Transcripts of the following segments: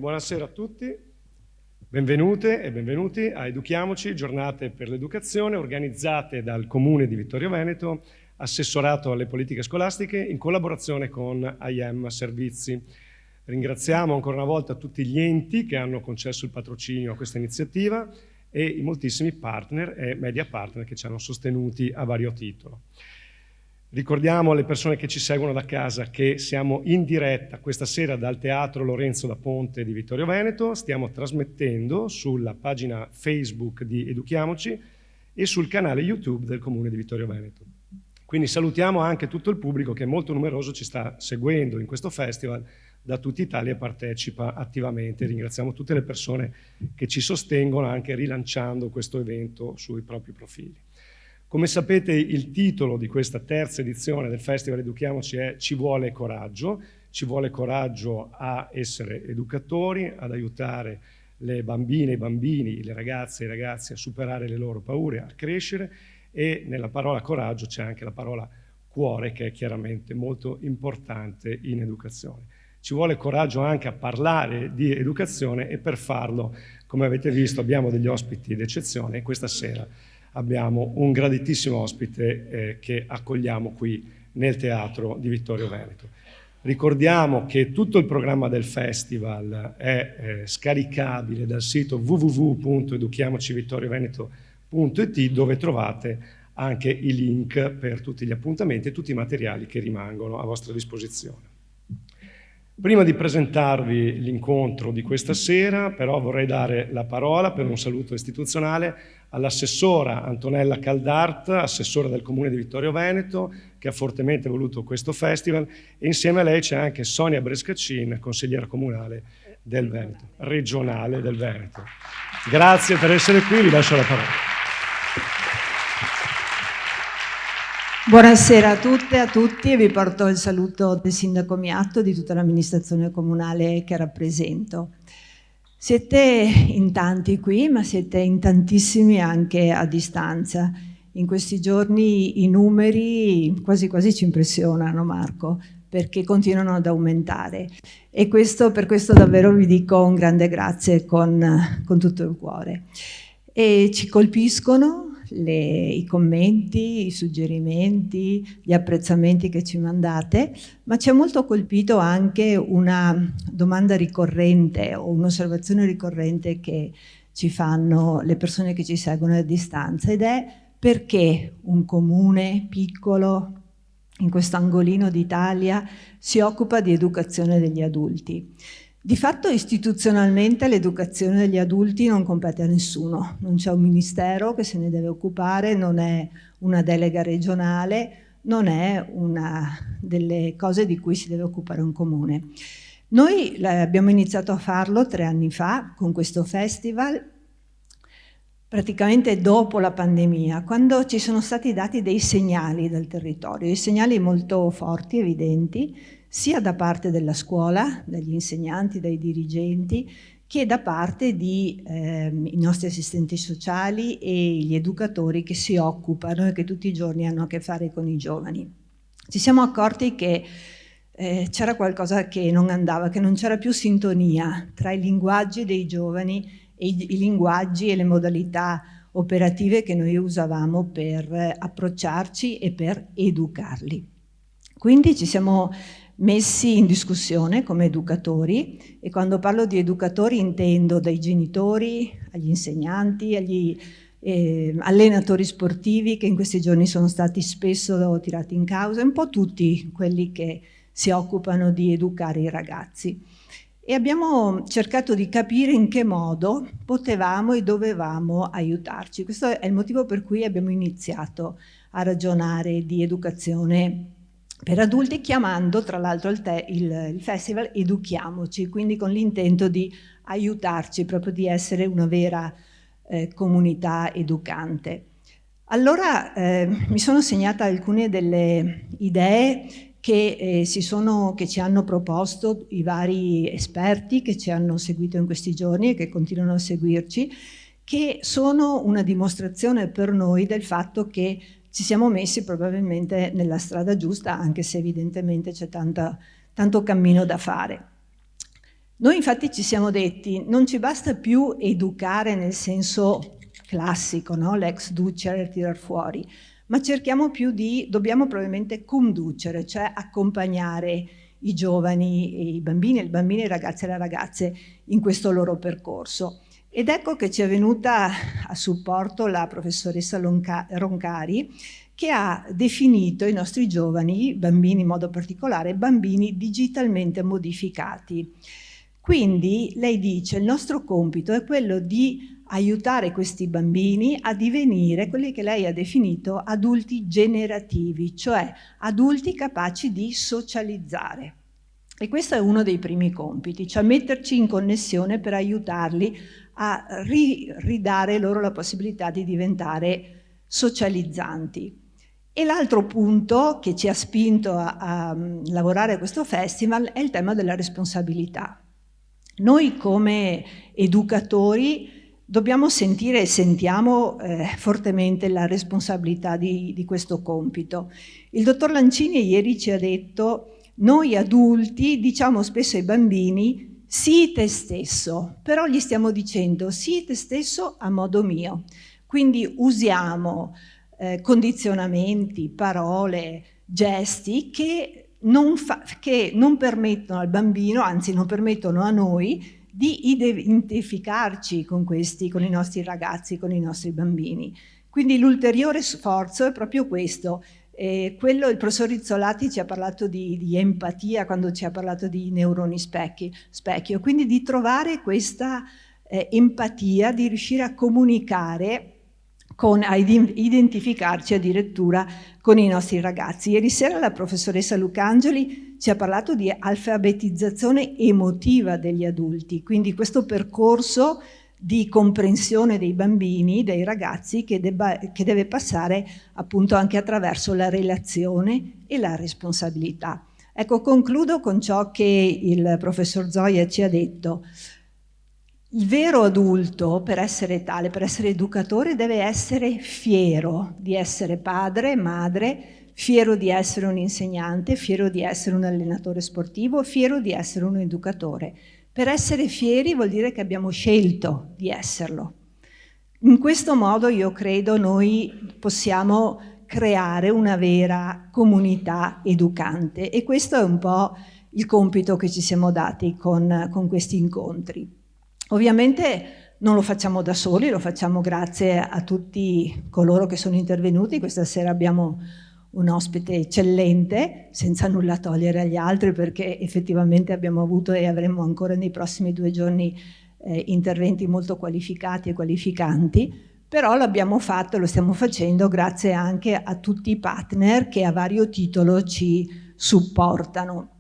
Buonasera a tutti, benvenute e benvenuti a Educhiamoci, giornate per l'educazione organizzate dal Comune di Vittorio Veneto, assessorato alle politiche scolastiche in collaborazione con IM Servizi. Ringraziamo ancora una volta tutti gli enti che hanno concesso il patrocinio a questa iniziativa e i moltissimi partner e media partner che ci hanno sostenuti a vario titolo. Ricordiamo alle persone che ci seguono da casa che siamo in diretta questa sera dal Teatro Lorenzo da Ponte di Vittorio Veneto, stiamo trasmettendo sulla pagina Facebook di Educhiamoci e sul canale YouTube del Comune di Vittorio Veneto. Quindi salutiamo anche tutto il pubblico che è molto numeroso, ci sta seguendo in questo festival da tutta Italia e partecipa attivamente. Ringraziamo tutte le persone che ci sostengono anche rilanciando questo evento sui propri profili. Come sapete, il titolo di questa terza edizione del Festival Educhiamoci è Ci vuole coraggio a essere educatori, ad aiutare le bambine e i bambini, le ragazze e i ragazzi a superare le loro paure, a crescere, e nella parola coraggio c'è anche la parola cuore, che è chiaramente molto importante in educazione. Ci vuole coraggio anche a parlare di educazione e per farlo, come avete visto, abbiamo degli ospiti d'eccezione e questa sera abbiamo un graditissimo ospite che accogliamo qui nel Teatro di Vittorio Veneto. Ricordiamo che tutto il programma del festival è scaricabile dal sito www.educhiamocivittorioveneto.it, dove trovate anche i link per tutti gli appuntamenti e tutti i materiali che rimangono a vostra disposizione. Prima di presentarvi l'incontro di questa sera, però vorrei dare la parola per un saluto istituzionale all'assessora Antonella Caldart, assessora del Comune di Vittorio Veneto, che ha fortemente voluto questo festival, e insieme a lei c'è anche Sonia Brescaccin, consigliera comunale del Veneto, regionale del Veneto. Grazie per essere qui, vi lascio la parola. Buonasera a tutte e a tutti e vi porto il saluto del sindaco Miatto e di tutta l'amministrazione comunale che rappresento. Siete in tanti qui, ma siete in tantissimi anche a distanza. In questi giorni i numeri quasi quasi ci impressionano, Marco, perché continuano ad aumentare. E per questo davvero vi dico un grande grazie con tutto il cuore. E ci colpiscono i commenti, i suggerimenti, gli apprezzamenti che ci mandate, ma ci ha molto colpito anche una domanda ricorrente o un'osservazione ricorrente che ci fanno le persone che ci seguono a distanza, ed è: perché un comune piccolo in questo angolino d'Italia si occupa di educazione degli adulti? Di fatto istituzionalmente l'educazione degli adulti non compete a nessuno, non c'è un ministero che se ne deve occupare, non è una delega regionale, non è una delle cose di cui si deve occupare un comune. Noi abbiamo iniziato a farlo 3 anni fa con questo festival, praticamente dopo la pandemia, quando ci sono stati dati dei segnali dal territorio, dei segnali molto forti, evidenti, sia da parte della scuola, dagli insegnanti, dai dirigenti, che da parte di i nostri assistenti sociali e gli educatori che si occupano e che tutti i giorni hanno a che fare con i giovani. Ci siamo accorti che c'era qualcosa che non andava, che non c'era più sintonia tra i linguaggi dei giovani e i linguaggi e le modalità operative che noi usavamo per approcciarci e per educarli. Quindi ci siamo messi in discussione come educatori, e quando parlo di educatori intendo dai genitori agli insegnanti, agli allenatori sportivi che in questi giorni sono stati spesso tirati in causa, un po' tutti quelli che si occupano di educare i ragazzi. E abbiamo cercato di capire in che modo potevamo e dovevamo aiutarci. Questo è il motivo per cui abbiamo iniziato a ragionare di educazione per adulti, chiamando tra l'altro il festival Educhiamoci, quindi con l'intento di aiutarci, proprio di essere una vera comunità educante. Allora mi sono segnata alcune delle idee che ci hanno proposto i vari esperti che ci hanno seguito in questi giorni e che continuano a seguirci, che sono una dimostrazione per noi del fatto che ci siamo messi probabilmente nella strada giusta, anche se evidentemente c'è tanto cammino da fare. Noi infatti ci siamo detti, non ci basta più educare nel senso classico, no? L'ex ducere, tirar fuori, ma dobbiamo probabilmente conducere, cioè accompagnare i giovani, e i bambini, i ragazzi e le ragazze in questo loro percorso. Ed ecco che ci è venuta a supporto la professoressa Roncari, che ha definito i nostri giovani, bambini in modo particolare, bambini digitalmente modificati. Quindi lei dice il nostro compito è quello di aiutare questi bambini a divenire quelli che lei ha definito adulti generativi, cioè adulti capaci di socializzare. E questo è uno dei primi compiti, cioè metterci in connessione per aiutarli a ridare loro la possibilità di diventare socializzanti. E l'altro punto che ci ha spinto a lavorare a questo festival è il tema della responsabilità. Noi come educatori dobbiamo sentire e sentiamo fortemente la responsabilità di questo compito. Il dottor Lancini ieri ci ha detto: noi adulti diciamo spesso ai bambini sii te stesso, però gli stiamo dicendo sii te stesso a modo mio. Quindi usiamo condizionamenti, parole, gesti che non permettono al bambino, anzi non permettono a noi di identificarci con i nostri ragazzi, con i nostri bambini. Quindi l'ulteriore sforzo è proprio questo. Il professor Rizzolatti ci ha parlato di empatia quando ci ha parlato di neuroni specchio, quindi di trovare questa empatia, di riuscire a comunicare, a identificarci addirittura con i nostri ragazzi. Ieri sera la professoressa Lucangeli ci ha parlato di alfabetizzazione emotiva degli adulti, quindi questo percorso di comprensione dei bambini, dei ragazzi, che deve passare appunto anche attraverso la relazione e la responsabilità. Ecco, concludo con ciò che il professor Zoia ci ha detto. Il vero adulto, per essere tale, per essere educatore, deve essere fiero di essere padre, madre, fiero di essere un insegnante, fiero di essere un allenatore sportivo, fiero di essere un educatore. Per essere fieri vuol dire che abbiamo scelto di esserlo. In questo modo io credo noi possiamo creare una vera comunità educante, e questo è un po' il compito che ci siamo dati con questi incontri. Ovviamente non lo facciamo da soli, lo facciamo grazie a tutti coloro che sono intervenuti. Questa sera abbiamo un ospite eccellente, senza nulla togliere agli altri, perché effettivamente abbiamo avuto e avremo ancora nei prossimi 2 giorni interventi molto qualificati e qualificanti, però l'abbiamo fatto e lo stiamo facendo grazie anche a tutti i partner che a vario titolo ci supportano.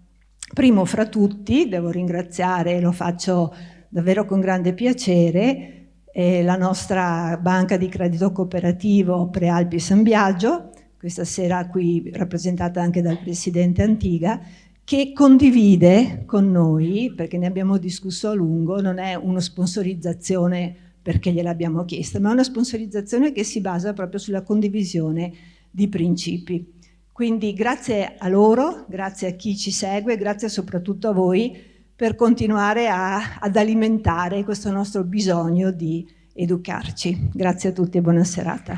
Primo fra tutti devo ringraziare, e lo faccio davvero con grande piacere, la nostra banca di credito cooperativo Prealpi San Biagio, questa sera qui rappresentata anche dal presidente Antiga, che condivide con noi, perché ne abbiamo discusso a lungo, non è una sponsorizzazione perché gliel'abbiamo chiesta, ma è una sponsorizzazione che si basa proprio sulla condivisione di principi. Quindi grazie a loro, grazie a chi ci segue, grazie soprattutto a voi per continuare ad alimentare questo nostro bisogno di educarci. Grazie a tutti e buona serata.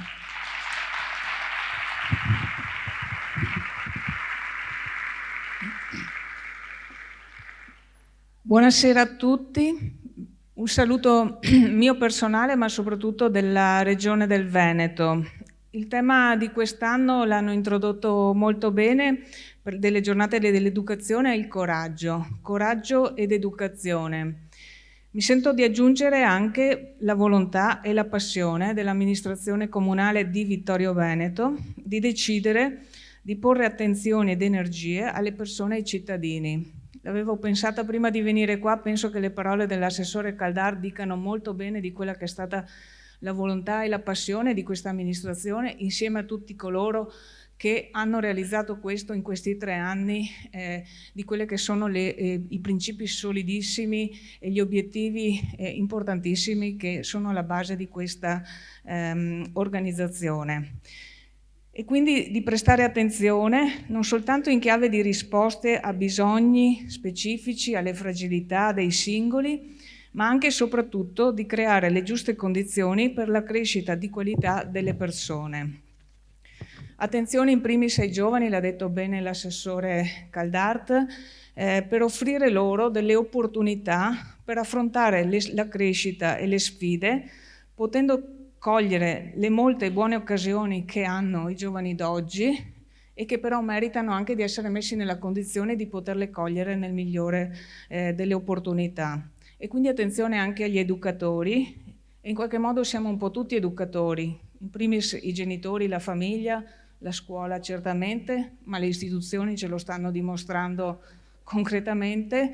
Buonasera a tutti, un saluto mio personale ma soprattutto della Regione del Veneto. Il tema di quest'anno l'hanno introdotto molto bene delle giornate dell'educazione è il coraggio ed educazione. Mi sento di aggiungere anche la volontà e la passione dell'amministrazione comunale di Vittorio Veneto di decidere di porre attenzione ed energie alle persone e ai cittadini. L'avevo pensata prima di venire qua, penso che le parole dell'assessore Caldar dicano molto bene di quella che è stata la volontà e la passione di questa amministrazione insieme a tutti coloro che hanno realizzato questo in questi 3 anni, di quelli che sono i principi solidissimi e gli obiettivi importantissimi che sono alla base di questa organizzazione. e quindi di prestare attenzione non soltanto in chiave di risposte a bisogni specifici, alle fragilità dei singoli, ma anche e soprattutto di creare le giuste condizioni per la crescita di qualità delle persone. Attenzione in primis ai giovani, l'ha detto bene l'assessore Caldart, per offrire loro delle opportunità per affrontare la crescita e le sfide, potendo cogliere le molte buone occasioni che hanno i giovani d'oggi e che però meritano anche di essere messi nella condizione di poterle cogliere nel migliore delle opportunità. E quindi attenzione anche agli educatori, e in qualche modo siamo un po' tutti educatori, in primis i genitori, la famiglia, la scuola certamente, ma le istituzioni ce lo stanno dimostrando concretamente,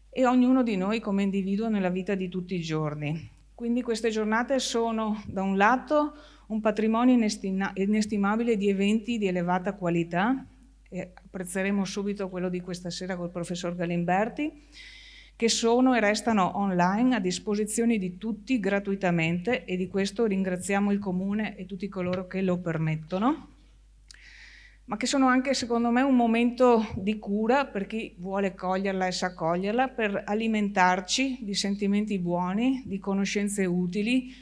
e ognuno di noi come individuo nella vita di tutti i giorni. Quindi queste giornate sono da un lato un patrimonio inestimabile di eventi di elevata qualità, e apprezzeremo subito quello di questa sera col professor Galimberti, che sono e restano online a disposizione di tutti gratuitamente, e di questo ringraziamo il Comune e tutti coloro che lo permettono, ma che sono anche secondo me un momento di cura per chi vuole coglierla e sa coglierla, per alimentarci di sentimenti buoni, di conoscenze utili,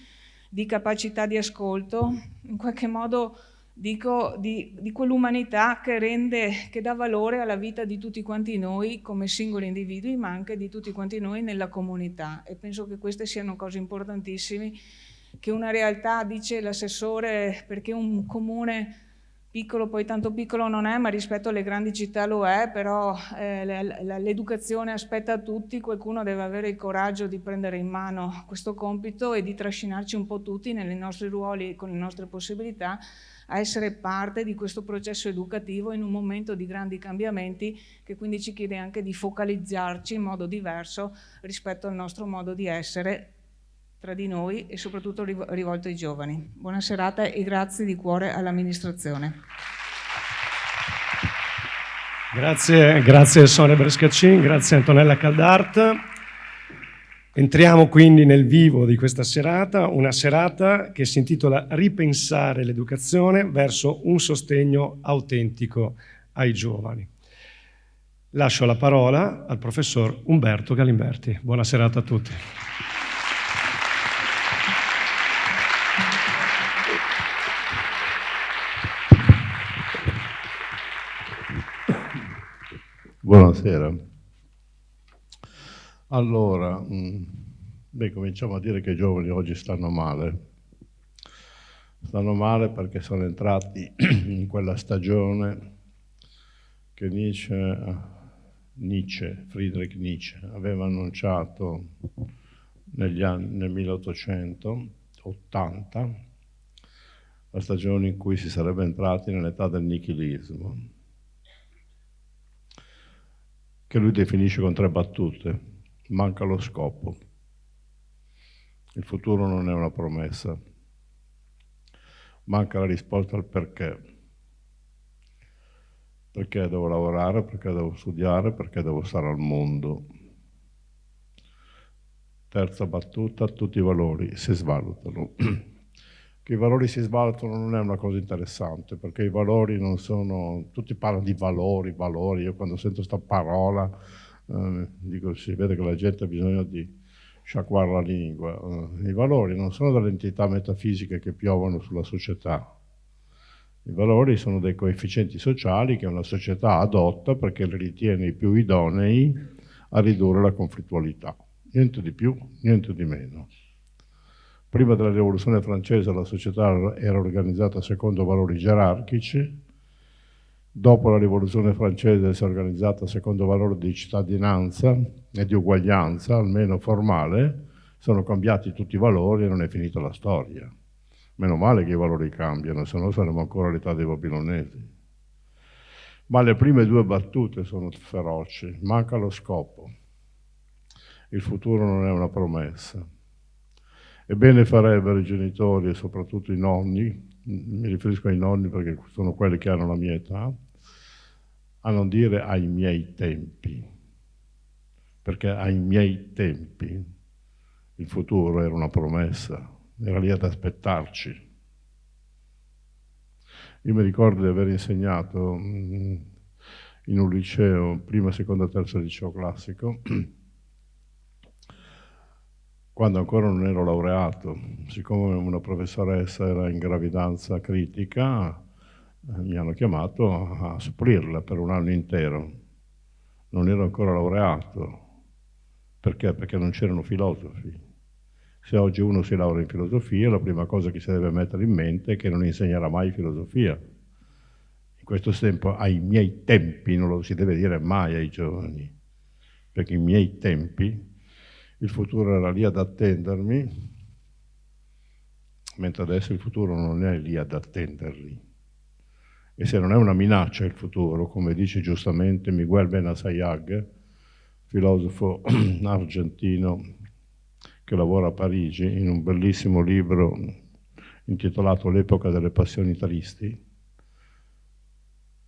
di capacità di ascolto, in qualche modo dico di quell'umanità che dà valore alla vita di tutti quanti noi come singoli individui, ma anche di tutti quanti noi nella comunità. E penso che queste siano cose importantissime, che una realtà, dice l'assessore, perché un comune piccolo poi tanto piccolo non è, ma rispetto alle grandi città lo è, però l'educazione aspetta a tutti, qualcuno deve avere il coraggio di prendere in mano questo compito e di trascinarci un po' tutti nei nostri ruoli, con le nostre possibilità, a essere parte di questo processo educativo in un momento di grandi cambiamenti, che quindi ci chiede anche di focalizzarci in modo diverso rispetto al nostro modo di essere tra di noi e soprattutto rivolto ai giovani. Buona serata e grazie di cuore all'amministrazione. Grazie Sonia Brescaccin, grazie Antonella Caldart. Entriamo quindi nel vivo di questa serata, una serata che si intitola Ripensare l'educazione verso un sostegno autentico ai giovani. Lascio la parola al professor Umberto Galimberti. Buona serata a tutti. Buonasera. Allora, cominciamo a dire che i giovani oggi stanno male. Stanno male perché sono entrati in quella stagione che Friedrich Nietzsche aveva annunciato nel 1880, la stagione in cui si sarebbe entrati nell'età del nichilismo, che lui definisce con 3 battute: manca lo scopo, il futuro non è una promessa, manca la risposta al perché devo lavorare, perché devo studiare, perché devo stare al mondo. Terza battuta: tutti i valori si svalutano. Che i valori si svalutano non è una cosa interessante, perché i valori non sono... Tutti parlano di valori, io quando sento questa parola dico, si vede che la gente ha bisogno di sciacquare la lingua. I valori non sono delle entità metafisiche che piovono sulla società. I valori sono dei coefficienti sociali che una società adotta perché li ritiene i più idonei a ridurre la conflittualità. Niente di più, niente di meno. Prima della rivoluzione francese la società era organizzata secondo valori gerarchici, dopo la rivoluzione francese si è organizzata secondo valori di cittadinanza e di uguaglianza, almeno formale. Sono cambiati tutti i valori e non è finita la storia. Meno male che i valori cambiano, se no saremmo ancora all'età dei babilonesi. Ma le prime 2 battute sono feroci. Manca lo scopo. Il futuro non è una promessa. E bene farebbero i genitori e soprattutto i nonni, mi riferisco ai nonni perché sono quelli che hanno la mia età, a non dire ai miei tempi, perché ai miei tempi il futuro era una promessa, era lì ad aspettarci. Io mi ricordo di aver insegnato in un liceo, prima, seconda, terza liceo classico, quando ancora non ero laureato. Siccome una professoressa era in gravidanza critica, mi hanno chiamato a supplirla per un anno intero. Non ero ancora laureato. Perché? Perché non c'erano filosofi. Se oggi uno si laurea in filosofia, la prima cosa che si deve mettere in mente è che non insegnerà mai filosofia. In questo tempo, ai miei tempi, non lo si deve dire mai ai giovani, perché ai miei tempi il futuro era lì ad attendermi, mentre adesso il futuro non è lì ad attenderli. E se non è una minaccia il futuro, come dice giustamente Miguel Benassayag, filosofo argentino che lavora a Parigi, in un bellissimo libro intitolato L'epoca delle passioni tristi,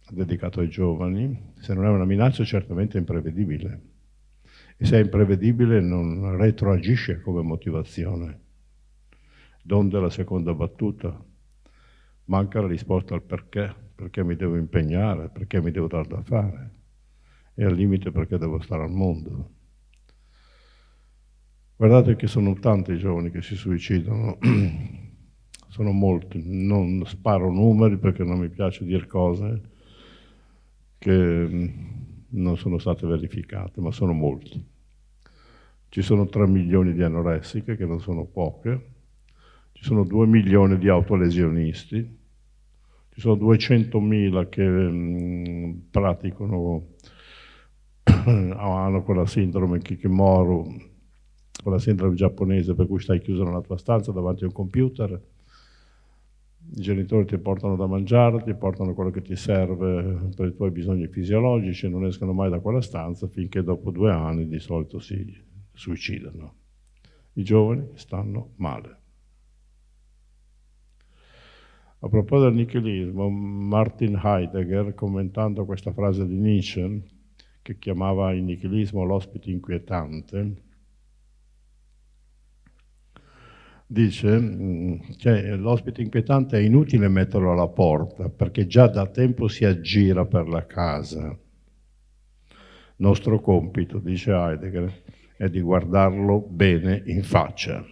dedicato ai giovani, se non è una minaccia certamente è imprevedibile. E se è imprevedibile non retroagisce come motivazione. Donde la seconda battuta? Manca la risposta al perché mi devo impegnare, perché mi devo dar da fare, e al limite perché devo stare al mondo. Guardate che sono tanti i giovani che si suicidano, sono molti, non sparo numeri perché non mi piace dire cose che non sono state verificate, ma sono molti. Ci sono 3 milioni di anoressiche, che non sono poche, ci sono 2 milioni di autolesionisti, ci sono 200.000 che praticano, hanno quella sindrome Kikimoru, quella sindrome giapponese per cui stai chiuso nella tua stanza davanti a un computer, i genitori ti portano da mangiare, ti portano quello che ti serve per i tuoi bisogni fisiologici, non escono mai da quella stanza finché dopo 2 anni di solito si suicidano. I giovani stanno male. A proposito del nichilismo, Martin Heidegger, commentando questa frase di Nietzsche, che chiamava il nichilismo l'ospite inquietante, dice che l'ospite inquietante è inutile metterlo alla porta perché già da tempo si aggira per la casa. Nostro compito, dice Heidegger, è di guardarlo bene in faccia.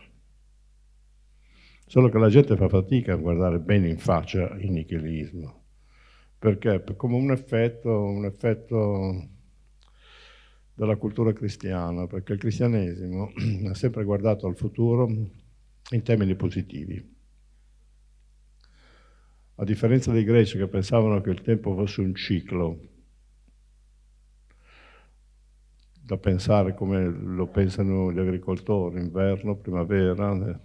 Solo che la gente fa fatica a guardare bene in faccia il nichilismo. Perché? Come un effetto della cultura cristiana, perché il cristianesimo ha sempre guardato al futuro in termini positivi. A differenza dei greci che pensavano che il tempo fosse un ciclo, da pensare come lo pensano gli agricoltori, inverno, primavera,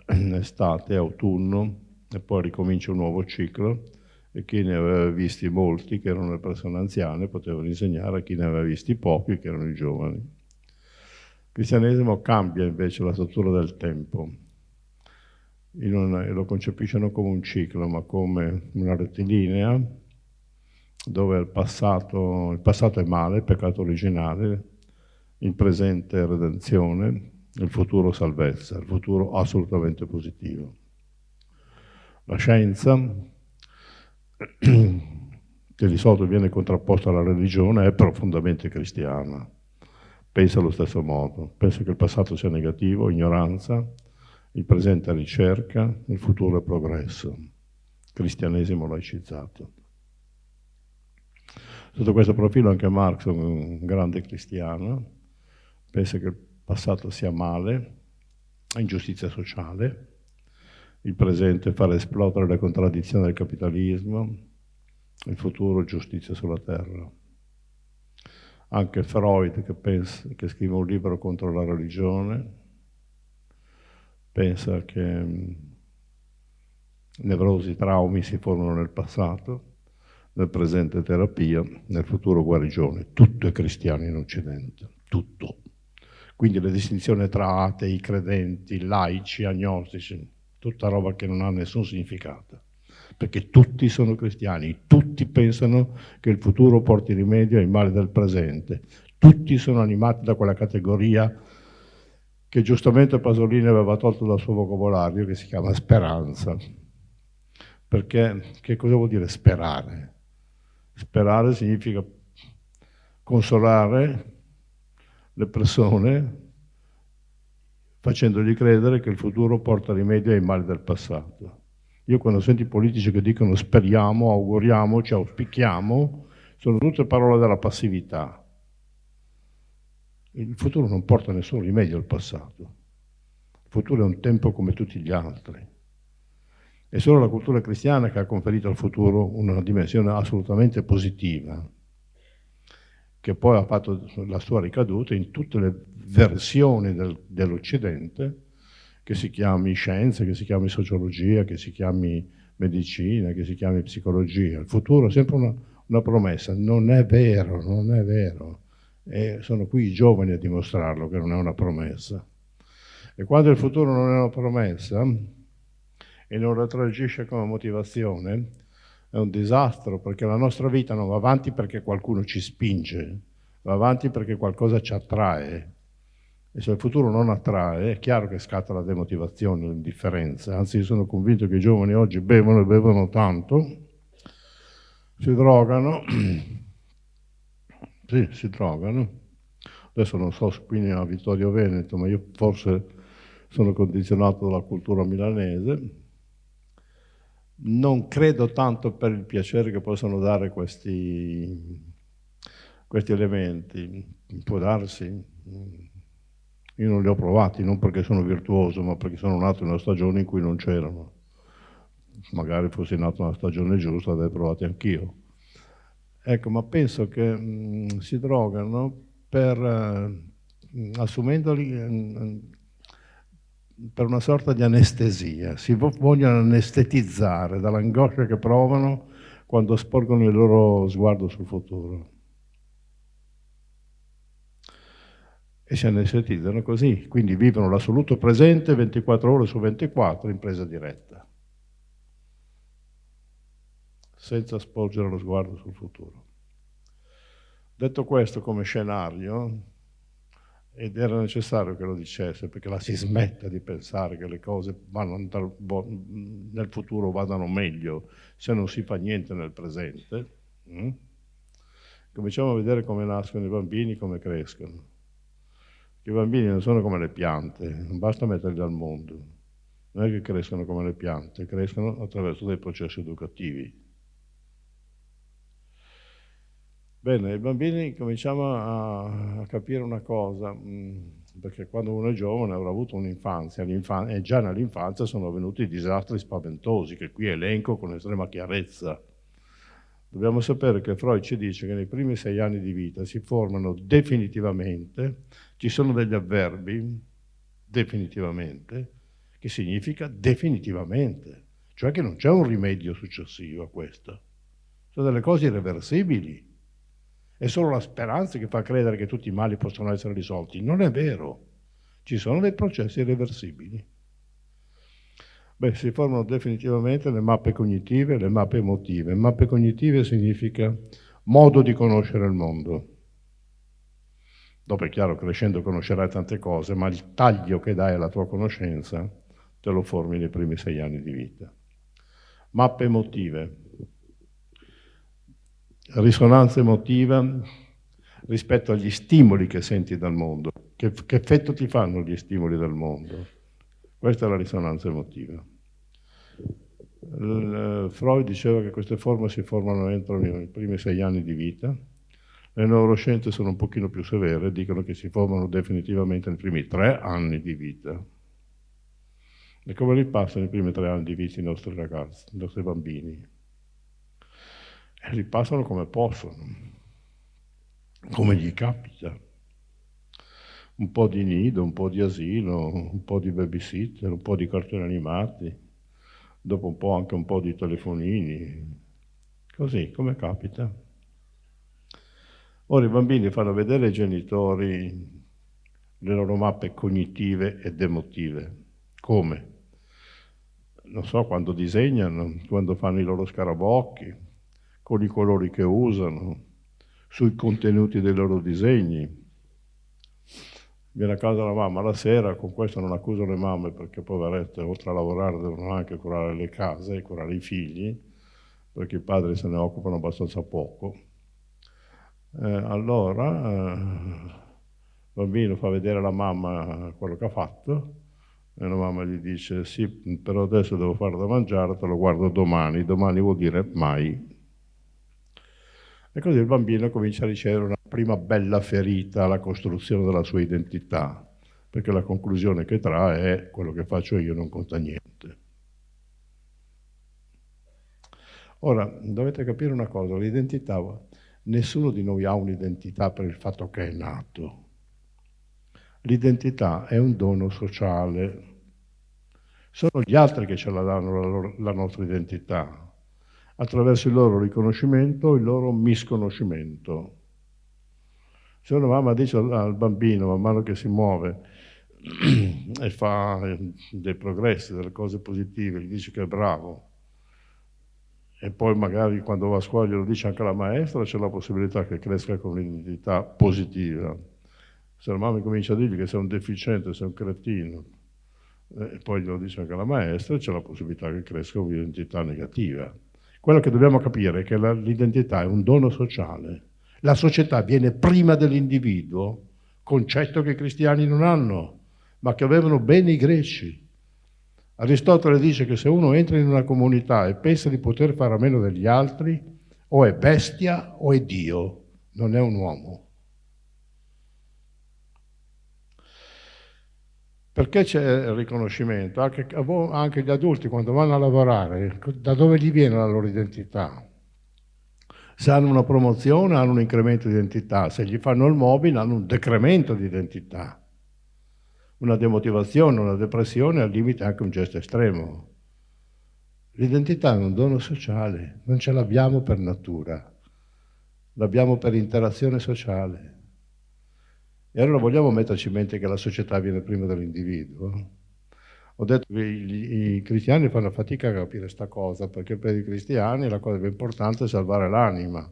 estate, autunno, e poi ricomincia un nuovo ciclo, e chi ne aveva visti molti, che erano le persone anziane, potevano insegnare a chi ne aveva visti pochi, che erano i giovani. Il cristianesimo cambia invece la struttura del tempo, e lo concepisce non come un ciclo, ma come una rettilinea, dove il passato è male, il peccato originale, il presente è redenzione, il futuro salvezza, il futuro assolutamente positivo. La scienza, che di solito viene contrapposta alla religione, è profondamente cristiana. Pensa allo stesso modo, pensa che il passato sia negativo, ignoranza, il presente è ricerca, il futuro è progresso. Cristianesimo laicizzato. Sotto questo profilo anche Marx è un grande cristiano, pensa che il passato sia male, ingiustizia sociale, il presente fare esplodere le contraddizioni del capitalismo, il futuro giustizia sulla terra. Anche Freud, che scrive un libro contro la religione, pensa che nevrosi, traumi si formano nel passato, nel presente terapia, nel futuro guarigione. Tutto è cristiano in Occidente, tutto. Quindi la distinzione tra atei, credenti, laici, agnostici, tutta roba che non ha nessun significato, perché tutti sono cristiani, tutti pensano che il futuro porti rimedio ai mali del presente, tutti sono animati da quella categoria che giustamente Pasolini aveva tolto dal suo vocabolario, che si chiama speranza. Perché che cosa vuol dire sperare? Sperare significa consolare le persone facendogli credere che il futuro porta rimedio ai mali del passato. Io quando sento i politici che dicono speriamo, auguriamoci, auspichiamo, sono tutte parole della passività. Il futuro non porta nessun rimedio al passato. Il futuro è un tempo come tutti gli altri. È solo la cultura cristiana che ha conferito al futuro una dimensione assolutamente positiva, che poi ha fatto la sua ricaduta in tutte le versioni dell'Occidente, che si chiami scienza, che si chiami sociologia, che si chiami medicina, che si chiami psicologia. Il futuro è sempre una promessa. Non è vero, non è vero. E sono qui i giovani a dimostrarlo che non è una promessa. E quando il futuro non è una promessa e non retroagisce come motivazione, è un disastro, perché la nostra vita non va avanti perché qualcuno ci spinge, va avanti perché qualcosa ci attrae. E se il futuro non attrae, è chiaro che scatta la demotivazione, l'indifferenza. Anzi, io sono convinto che i giovani oggi bevono e bevono tanto, si drogano, sì, si drogano. Adesso non so qui a Vittorio Veneto, ma io forse sono condizionato dalla cultura milanese. Non credo tanto per il piacere che possono dare questi elementi, può darsi. Io non li ho provati, non perché sono virtuoso, ma perché sono nato in una stagione in cui non c'erano. Magari fossi nato in una stagione giusta, avrei provati anch'io. Ecco, ma penso che si drogano assumendoli per una sorta di anestesia. Si vogliono anestetizzare dall'angoscia che provano quando sporgono il loro sguardo sul futuro. E si anestetizzano così, quindi vivono l'assoluto presente 24 ore su 24 in presa diretta, senza sporgere lo sguardo sul futuro. Detto questo come scenario, ed era necessario che lo dicesse, perché la si smetta di pensare che le cose nel futuro vadano meglio se non si fa niente nel presente. Cominciamo a vedere come nascono i bambini, come crescono. I bambini non sono come le piante, non basta metterli al mondo, non è che crescono come le piante, crescono attraverso dei processi educativi. Bene, i bambini cominciamo a capire una cosa, perché quando uno è giovane avrà avuto un'infanzia, e già nell'infanzia sono avvenuti disastri spaventosi, che qui elenco con estrema chiarezza. Dobbiamo sapere che Freud ci dice che nei primi 6 anni di vita si formano definitivamente, ci sono degli avverbi, definitivamente, che significa definitivamente, cioè che non c'è un rimedio successivo a questo. Sono delle cose irreversibili. È solo la speranza che fa credere che tutti i mali possono essere risolti. Non è vero. Ci sono dei processi irreversibili. Beh, si formano definitivamente le mappe cognitive e le mappe emotive. Mappe cognitive significa modo di conoscere il mondo. Dopo è chiaro, crescendo conoscerai tante cose, ma il taglio che dai alla tua conoscenza te lo formi nei primi 6 anni di vita. Mappe emotive. Risonanza emotiva rispetto agli stimoli che senti dal mondo. Che effetto ti fanno gli stimoli del mondo? Questa è la risonanza emotiva. Freud diceva che queste forme si formano entro i primi 6 anni di vita. Le neuroscienze sono un pochino più severe, dicono che si formano definitivamente nei primi 3 anni di vita. E come li passano i primi 3 anni di vita i nostri ragazzi, i nostri bambini? E li passano come possono, come gli capita. Un po' di nido, un po' di asilo, un po' di babysitter, un po' di cartoni animati, dopo un po' anche un po' di telefonini, così, come capita. Ora i bambini fanno vedere ai genitori le loro mappe cognitive ed emotive. Come? Non so, quando disegnano, quando fanno i loro scarabocchi, con i colori che usano, sui contenuti dei loro disegni. viene a casa la mamma la sera, con questo non accuso le mamme perché poverette, oltre a lavorare devono anche curare le case e curare i figli, perché i padri se ne occupano abbastanza poco. Allora il bambino fa vedere alla mamma quello che ha fatto e la mamma gli dice sì, però adesso devo fare da mangiare, te lo guardo domani, domani vuol dire mai. E così il bambino comincia a ricevere una prima bella ferita alla costruzione della sua identità, perché la conclusione che trae è quello che faccio io non conta niente. Ora, dovete capire una cosa, l'identità, nessuno di noi ha un'identità per il fatto che è nato. L'identità è un dono sociale. Sono gli altri che ce la danno la nostra identità, attraverso il loro riconoscimento, il loro misconoscimento. Se una mamma dice al bambino, man mano che si muove e fa dei progressi, delle cose positive, gli dice che è bravo, e poi magari quando va a scuola glielo dice anche la maestra, c'è la possibilità che cresca con un'identità positiva. Se la mamma comincia a dirgli che sei un deficiente, sei un cretino, e poi glielo dice anche la maestra, c'è la possibilità che cresca un'identità negativa. Quello che dobbiamo capire è che l'identità è un dono sociale. La società viene prima dell'individuo, concetto che i cristiani non hanno, ma che avevano bene i greci. Aristotele dice che se uno entra in una comunità e pensa di poter fare a meno degli altri, o è bestia o è Dio, non è un uomo. Perché c'è il riconoscimento? Anche gli adulti quando vanno a lavorare, da dove gli viene la loro identità? Se hanno una promozione hanno un incremento di identità, se gli fanno il mobbing hanno un decremento di identità. Una demotivazione, una depressione, al limite anche un gesto estremo. L'identità è un dono sociale, non ce l'abbiamo per natura, l'abbiamo per interazione sociale. E allora vogliamo metterci in mente che la società viene prima dell'individuo? Ho detto che i cristiani fanno fatica a capire questa cosa, perché per i cristiani la cosa più importante è salvare l'anima.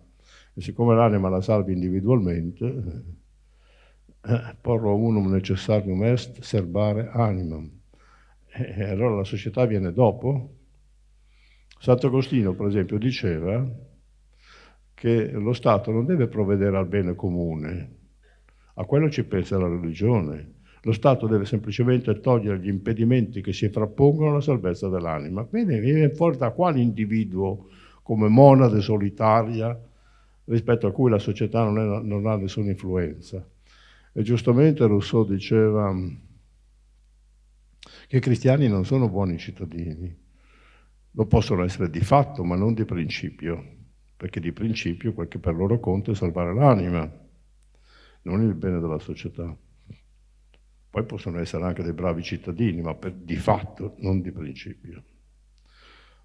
E siccome l'anima la salvi individualmente, porro unum necessarium est serbare animam. E allora la società viene dopo. Sant'Agostino, per esempio, diceva che lo Stato non deve provvedere al bene comune, a quello ci pensa la religione. Lo Stato deve semplicemente togliere gli impedimenti che si frappongono alla salvezza dell'anima. Quindi viene fuori da quale individuo come monade solitaria rispetto a cui la società non ha nessuna influenza. E giustamente Rousseau diceva che i cristiani non sono buoni cittadini, lo possono essere di fatto ma non di principio, perché di principio quel che per loro conta è salvare l'anima, non il bene della società. Poi possono essere anche dei bravi cittadini, ma di fatto, non di principio.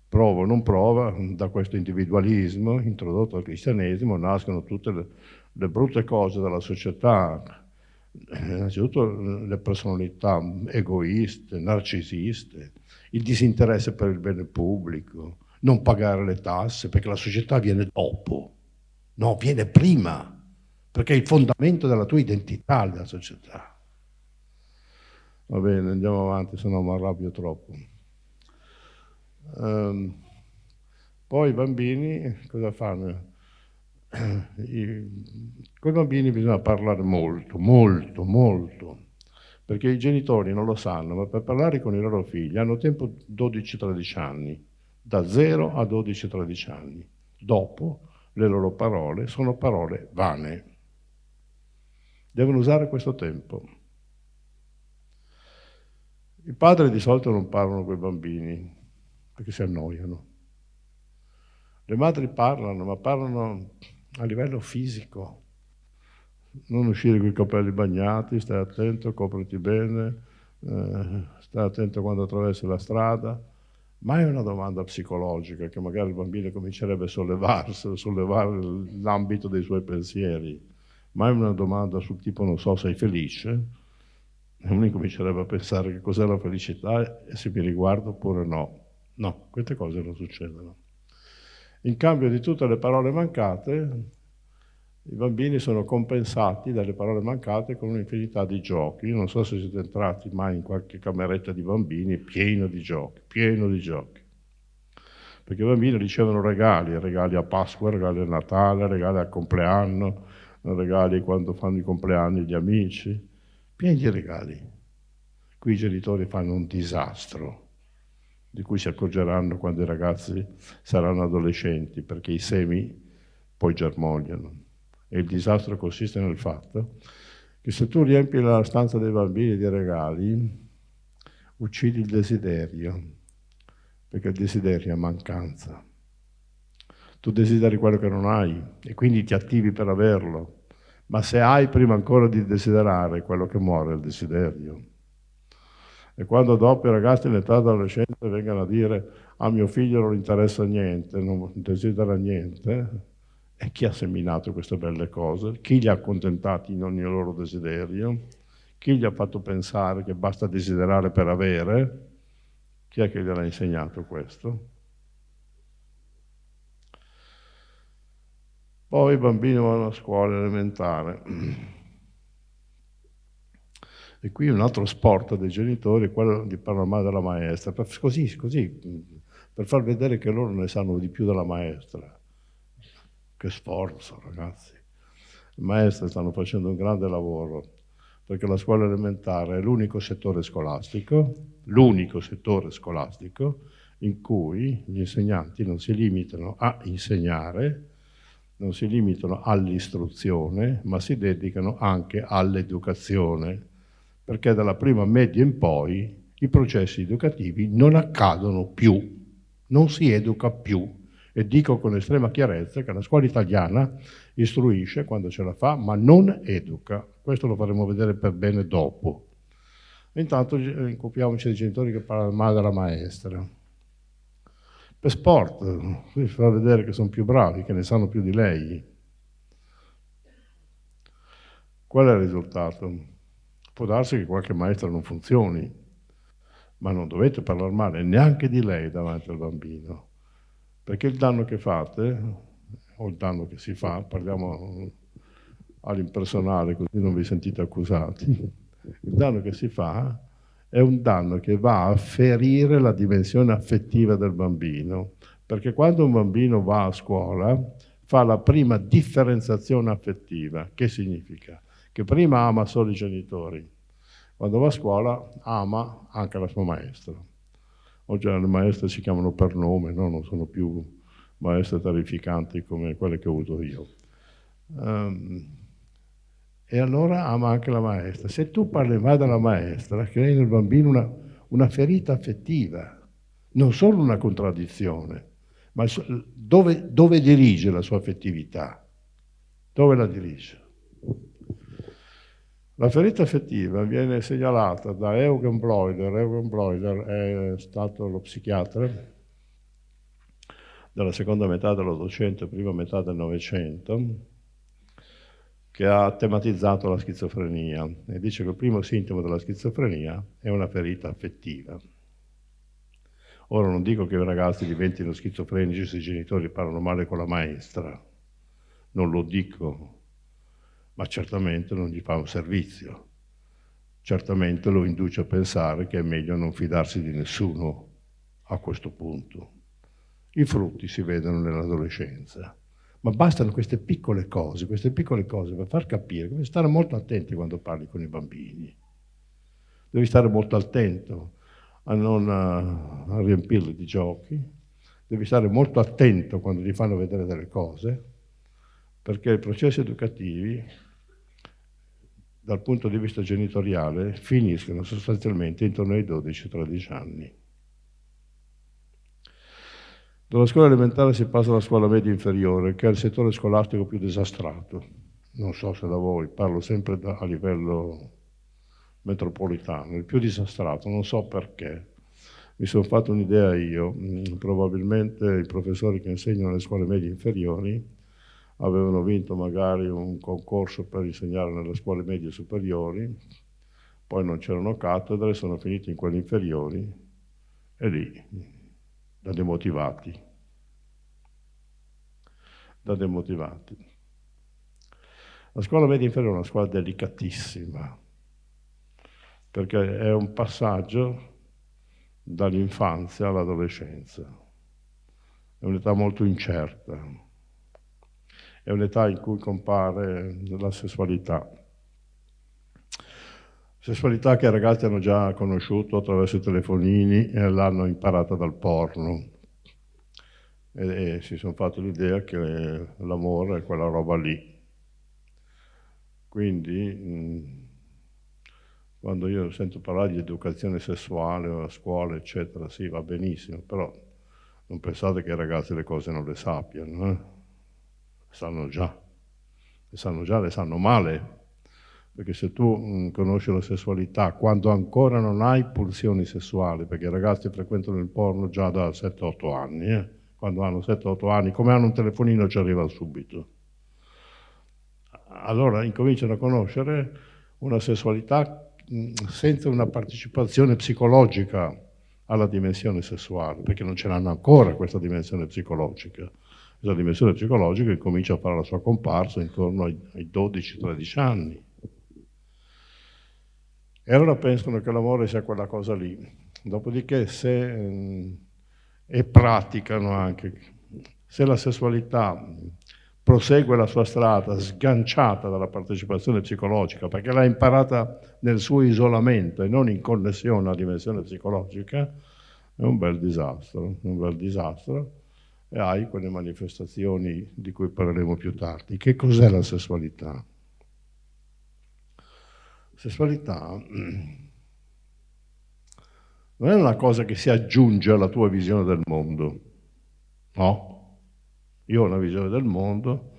Prova o non prova, da questo individualismo introdotto dal cristianesimo nascono tutte le brutte cose della società, innanzitutto le personalità egoiste, narcisiste, il disinteresse per il bene pubblico, non pagare le tasse, perché la società viene dopo, no, viene prima, perché è il fondamento della tua identità, della società. Va bene, andiamo avanti, se no mi arrabbio troppo. Poi i bambini cosa fanno? Con i bambini bisogna parlare molto, molto, molto, perché i genitori non lo sanno, ma per parlare con i loro figli hanno tempo 12-13 anni, da 0 a 12-13 anni. Dopo le loro parole sono parole vane. Devono usare questo tempo. I padri di solito non parlano con i bambini perché si annoiano. Le madri parlano, ma parlano a livello fisico. Non uscire con i capelli bagnati, stai attento, copriti bene, stai attento quando attraversi la strada. Ma è una domanda psicologica che magari il bambino comincerebbe a sollevare l'ambito dei suoi pensieri. Ma è una domanda sul tipo, non so, sei felice? E uno comincerebbe a pensare che cos'è la felicità e se mi riguarda oppure no. No, queste cose non succedono. In cambio di tutte le parole mancate, I bambini sono compensati dalle parole mancate con un'infinità di giochi. Io non so se siete entrati mai in qualche cameretta di bambini, pieno di giochi, pieno di giochi. Perché i bambini ricevono regali a Pasqua, regali a Natale, regali al compleanno, regali quando fanno i compleanni gli amici, pieni di regali. Qui i genitori fanno un disastro, di cui si accorgeranno quando i ragazzi saranno adolescenti, perché i semi poi germogliano. E il disastro consiste nel fatto che se tu riempi la stanza dei bambini di regali, uccidi il desiderio, perché il desiderio è mancanza. Tu desideri quello che non hai e quindi ti attivi per averlo, ma se hai prima ancora di desiderare, quello che muore è il desiderio. E quando dopo i ragazzi in età adolescente vengano a dire a mio figlio non interessa niente, non desidera niente, e chi ha seminato queste belle cose? Chi li ha accontentati in ogni loro desiderio? Chi gli ha fatto pensare che basta desiderare per avere? Chi è che gliel'ha insegnato questo? Poi i bambini vanno a scuola elementare. E qui un altro sport dei genitori è quello di parlare male della maestra, così, per far vedere che loro ne sanno di più della maestra. Che sforzo, ragazzi. Le maestre stanno facendo un grande lavoro, perché la scuola elementare è l'unico settore scolastico in cui gli insegnanti non si limitano a insegnare, non si limitano all'istruzione, ma si dedicano anche all'educazione, perché dalla prima media in poi i processi educativi non accadono più, non si educa più. E dico con estrema chiarezza che la scuola italiana istruisce quando ce la fa, ma non educa. Questo lo faremo vedere per bene dopo. Intanto occupiamoci dei genitori che parlano male della maestra. Per sport, qui fa vedere che sono più bravi, che ne sanno più di lei. Qual è il risultato? Può darsi che qualche maestra non funzioni, ma non dovete parlare male neanche di lei davanti al bambino. Perché il danno che fate, o il danno che si fa, parliamo all'impersonale così non vi sentite accusati, il danno che si fa è un danno che va a ferire la dimensione affettiva del bambino, perché quando un bambino va a scuola fa la prima differenziazione affettiva. Che significa? Che prima ama solo i genitori, quando va a scuola ama anche la sua maestra. Oggi le maestre si chiamano per nome, no? Non sono più maestre terrificanti come quelle che ho avuto io. E allora ama anche la maestra. Se tu parli male della maestra, crei nel bambino una ferita affettiva, non solo una contraddizione, ma dove dirige la sua affettività? Dove la dirige? La ferita affettiva viene segnalata da Eugen Bleuler. Eugen Bleuler è stato lo psichiatra della seconda metà dell'Ottocento, prima metà del Novecento, che ha tematizzato la schizofrenia e dice che il primo sintomo della schizofrenia è una ferita affettiva. Ora non dico che i ragazzi diventino schizofrenici se i genitori parlano male con la maestra, non lo dico, ma certamente non gli fa un servizio, certamente lo induce a pensare che è meglio non fidarsi di nessuno a questo punto. I frutti si vedono nell'adolescenza, ma bastano queste piccole cose per far capire, devi stare molto attenti quando parli con i bambini, devi stare molto attento a non riempirli di giochi, devi stare molto attento quando gli fanno vedere delle cose, perché i processi educativi dal punto di vista genitoriale finiscono sostanzialmente intorno ai 12-13 anni. Dalla scuola elementare si passa alla scuola media inferiore, che è il settore scolastico più disastrato. Non so se da voi, parlo sempre a livello metropolitano, il più disastrato, non so perché. Mi sono fatto un'idea io, probabilmente i professori che insegnano alle scuole medie inferiori avevano vinto magari un concorso per insegnare nelle scuole medie superiori, poi non c'erano cattedre, sono finiti in quelle inferiori e lì, da demotivati. La scuola media inferiore è una scuola delicatissima, perché è un passaggio dall'infanzia all'adolescenza. È un'età molto incerta, è un'età in cui compare la sessualità. Sessualità che i ragazzi hanno già conosciuto attraverso i telefonini e l'hanno imparata dal porno. E si sono fatti l'idea che l'amore è quella roba lì. Quindi quando io sento parlare di educazione sessuale o a scuola, eccetera, sì, va benissimo, però non pensate che i ragazzi le cose non le sappiano, eh? Sanno già, le sanno male, perché se tu conosci la sessualità quando ancora non hai pulsioni sessuali, perché i ragazzi frequentano il porno già da 7-8 anni, quando hanno 7-8 anni, come hanno un telefonino ci arriva subito. Allora incominciano a conoscere una sessualità senza una partecipazione psicologica alla dimensione sessuale, perché non ce l'hanno ancora questa dimensione psicologica. Questa dimensione psicologica incomincia a fare la sua comparsa intorno ai 12-13 anni. E allora pensano che l'amore sia quella cosa lì. Dopodiché e praticano anche, se la sessualità prosegue la sua strada sganciata dalla partecipazione psicologica, perché l'ha imparata nel suo isolamento e non in connessione alla dimensione psicologica, è un bel disastro, e hai quelle manifestazioni di cui parleremo più tardi. Che cos'è la sessualità? Sessualità non è una cosa che si aggiunge alla tua visione del mondo, no? Io ho una visione del mondo,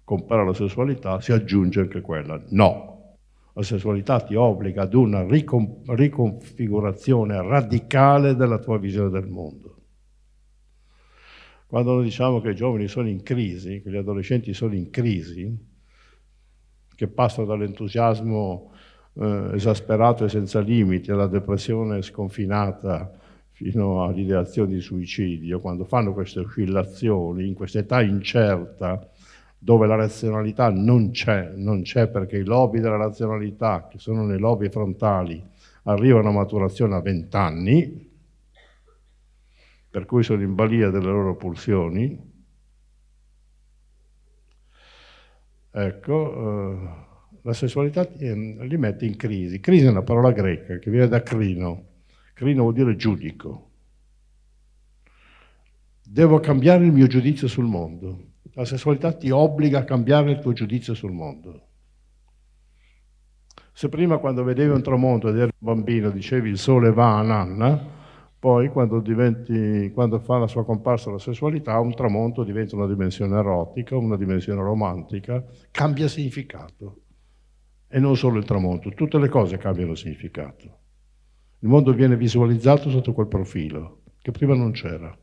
compare la sessualità, si aggiunge anche quella. No, la sessualità ti obbliga ad una riconfigurazione radicale della tua visione del mondo. Quando noi diciamo che i giovani sono in crisi, che gli adolescenti sono in crisi, che passano dall'entusiasmo esasperato e senza limiti alla depressione sconfinata fino all'ideazione di suicidio, quando fanno queste oscillazioni, in questa età incerta, dove la razionalità non c'è perché i lobi della razionalità, che sono nei lobi frontali, arrivano a maturazione a 20 anni, per cui sono in balia delle loro pulsioni. Ecco, la sessualità li mette in crisi. Crisi è una parola greca che viene da crino. Crino vuol dire giudico. Devo cambiare il mio giudizio sul mondo. La sessualità ti obbliga a cambiare il tuo giudizio sul mondo. Se prima quando vedevi un tramonto ed eri un bambino dicevi il sole va a nanna, poi quando fa la sua comparsa la sessualità, un tramonto diventa una dimensione erotica, una dimensione romantica, cambia significato. E non solo il tramonto, tutte le cose cambiano significato. Il mondo viene visualizzato sotto quel profilo, che prima non c'era.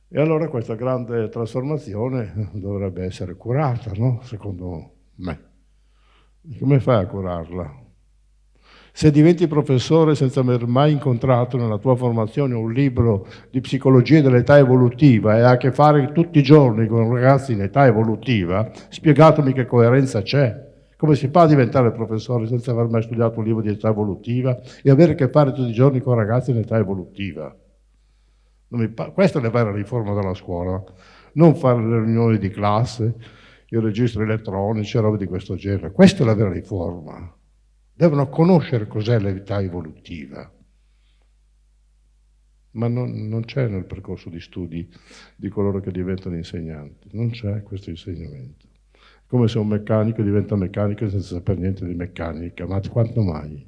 E allora questa grande trasformazione dovrebbe essere curata, no? Secondo me. Come fai a curarla? Se diventi professore senza aver mai incontrato nella tua formazione un libro di psicologia dell'età evolutiva e ha a che fare tutti i giorni con ragazzi in età evolutiva, spiegatemi che coerenza c'è. Come si fa a diventare professore senza aver mai studiato un libro di età evolutiva e avere a che fare tutti i giorni con ragazzi in età evolutiva? Questa è la vera riforma della scuola, non fare le riunioni di classe, i registri elettronici, robe di questo genere. Questa è la vera riforma. Devono conoscere cos'è l'età evolutiva. Ma non c'è nel percorso di studi di coloro che diventano insegnanti, non c'è questo insegnamento. Come se un meccanico diventa meccanico senza sapere niente di meccanica, ma quanto mai?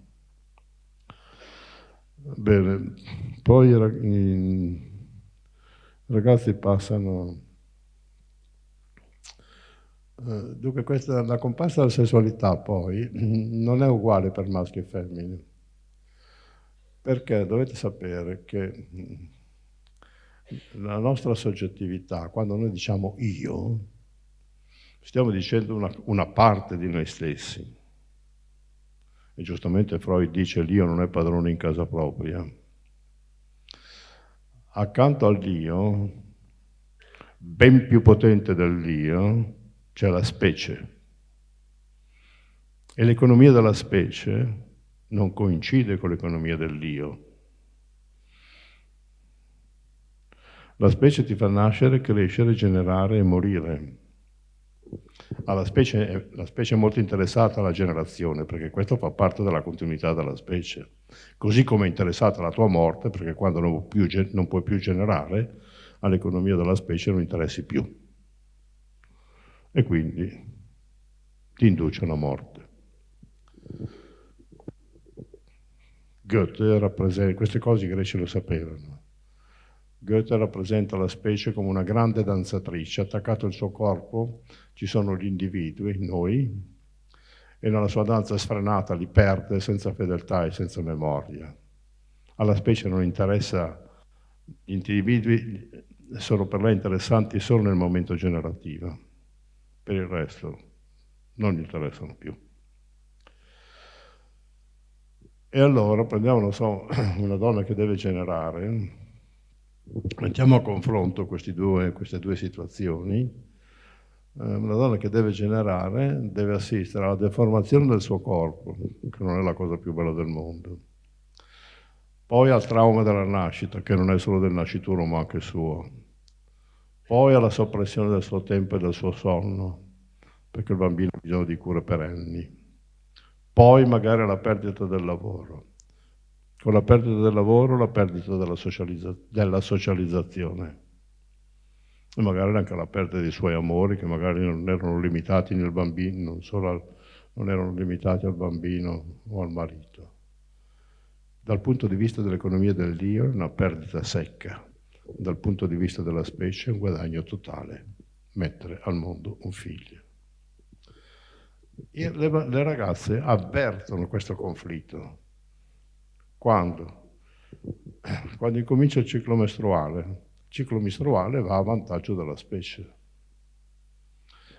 Bene, poi i ragazzi passano. Dunque la comparsa della sessualità poi non è uguale per maschi e femmine, perché dovete sapere che la nostra soggettività, quando noi diciamo io, stiamo dicendo una parte di noi stessi. E giustamente Freud dice l'io non è padrone in casa propria. Accanto all'io, ben più potente dell'io, c'è la specie. E l'economia della specie non coincide con l'economia dell'io. La specie ti fa nascere, crescere, generare e morire. La specie è molto interessata alla generazione, perché questo fa parte della continuità della specie. Così come è interessata alla tua morte, perché quando non puoi più generare, all'economia della specie non interessi più. E quindi ti induce alla morte. Goethe rappresenta, queste cose i greci lo sapevano. Goethe rappresenta la specie come una grande danzatrice, attaccato al suo corpo ci sono gli individui, noi, e nella sua danza sfrenata li perde senza fedeltà e senza memoria. Alla specie non interessa, gli individui sono per lei interessanti solo nel momento generativo, per il resto non gli interessano più. E allora prendiamo, non so, una donna che deve generare, mettiamo a confronto queste due situazioni. Una donna che deve generare deve assistere alla deformazione del suo corpo, che non è la cosa più bella del mondo. Poi al trauma della nascita, che non è solo del nascituro ma anche suo. Poi alla soppressione del suo tempo e del suo sonno, perché il bambino ha bisogno di cure perenni. Poi magari alla perdita del lavoro. Con la perdita del lavoro, la perdita della socializzazione. E magari anche la perdita dei suoi amori, che magari non erano limitati nel bambino, non erano limitati al bambino o al marito. Dal punto di vista dell'economia del Dio è una perdita secca, dal punto di vista della specie è un guadagno totale, mettere al mondo un figlio. E le ragazze avvertono questo conflitto. Quando incomincia il ciclo mestruale va a vantaggio della specie.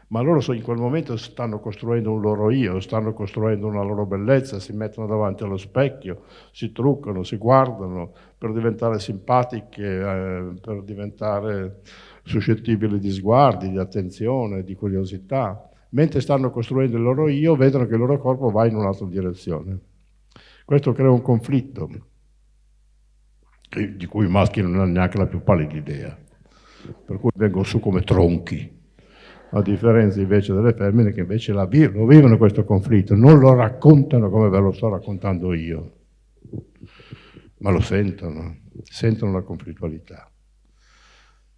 Ma loro in quel momento stanno costruendo un loro io, stanno costruendo una loro bellezza, si mettono davanti allo specchio, si truccano, si guardano per diventare simpatiche, per diventare suscettibili di sguardi, di attenzione, di curiosità. Mentre stanno costruendo il loro io, vedono che il loro corpo va in un'altra direzione. Questo crea un conflitto di cui i maschi non hanno neanche la più pallida idea, per cui vengono su come tronchi, a differenza invece delle femmine che invece lo vivono questo conflitto, non lo raccontano come ve lo sto raccontando io, ma lo sentono la conflittualità.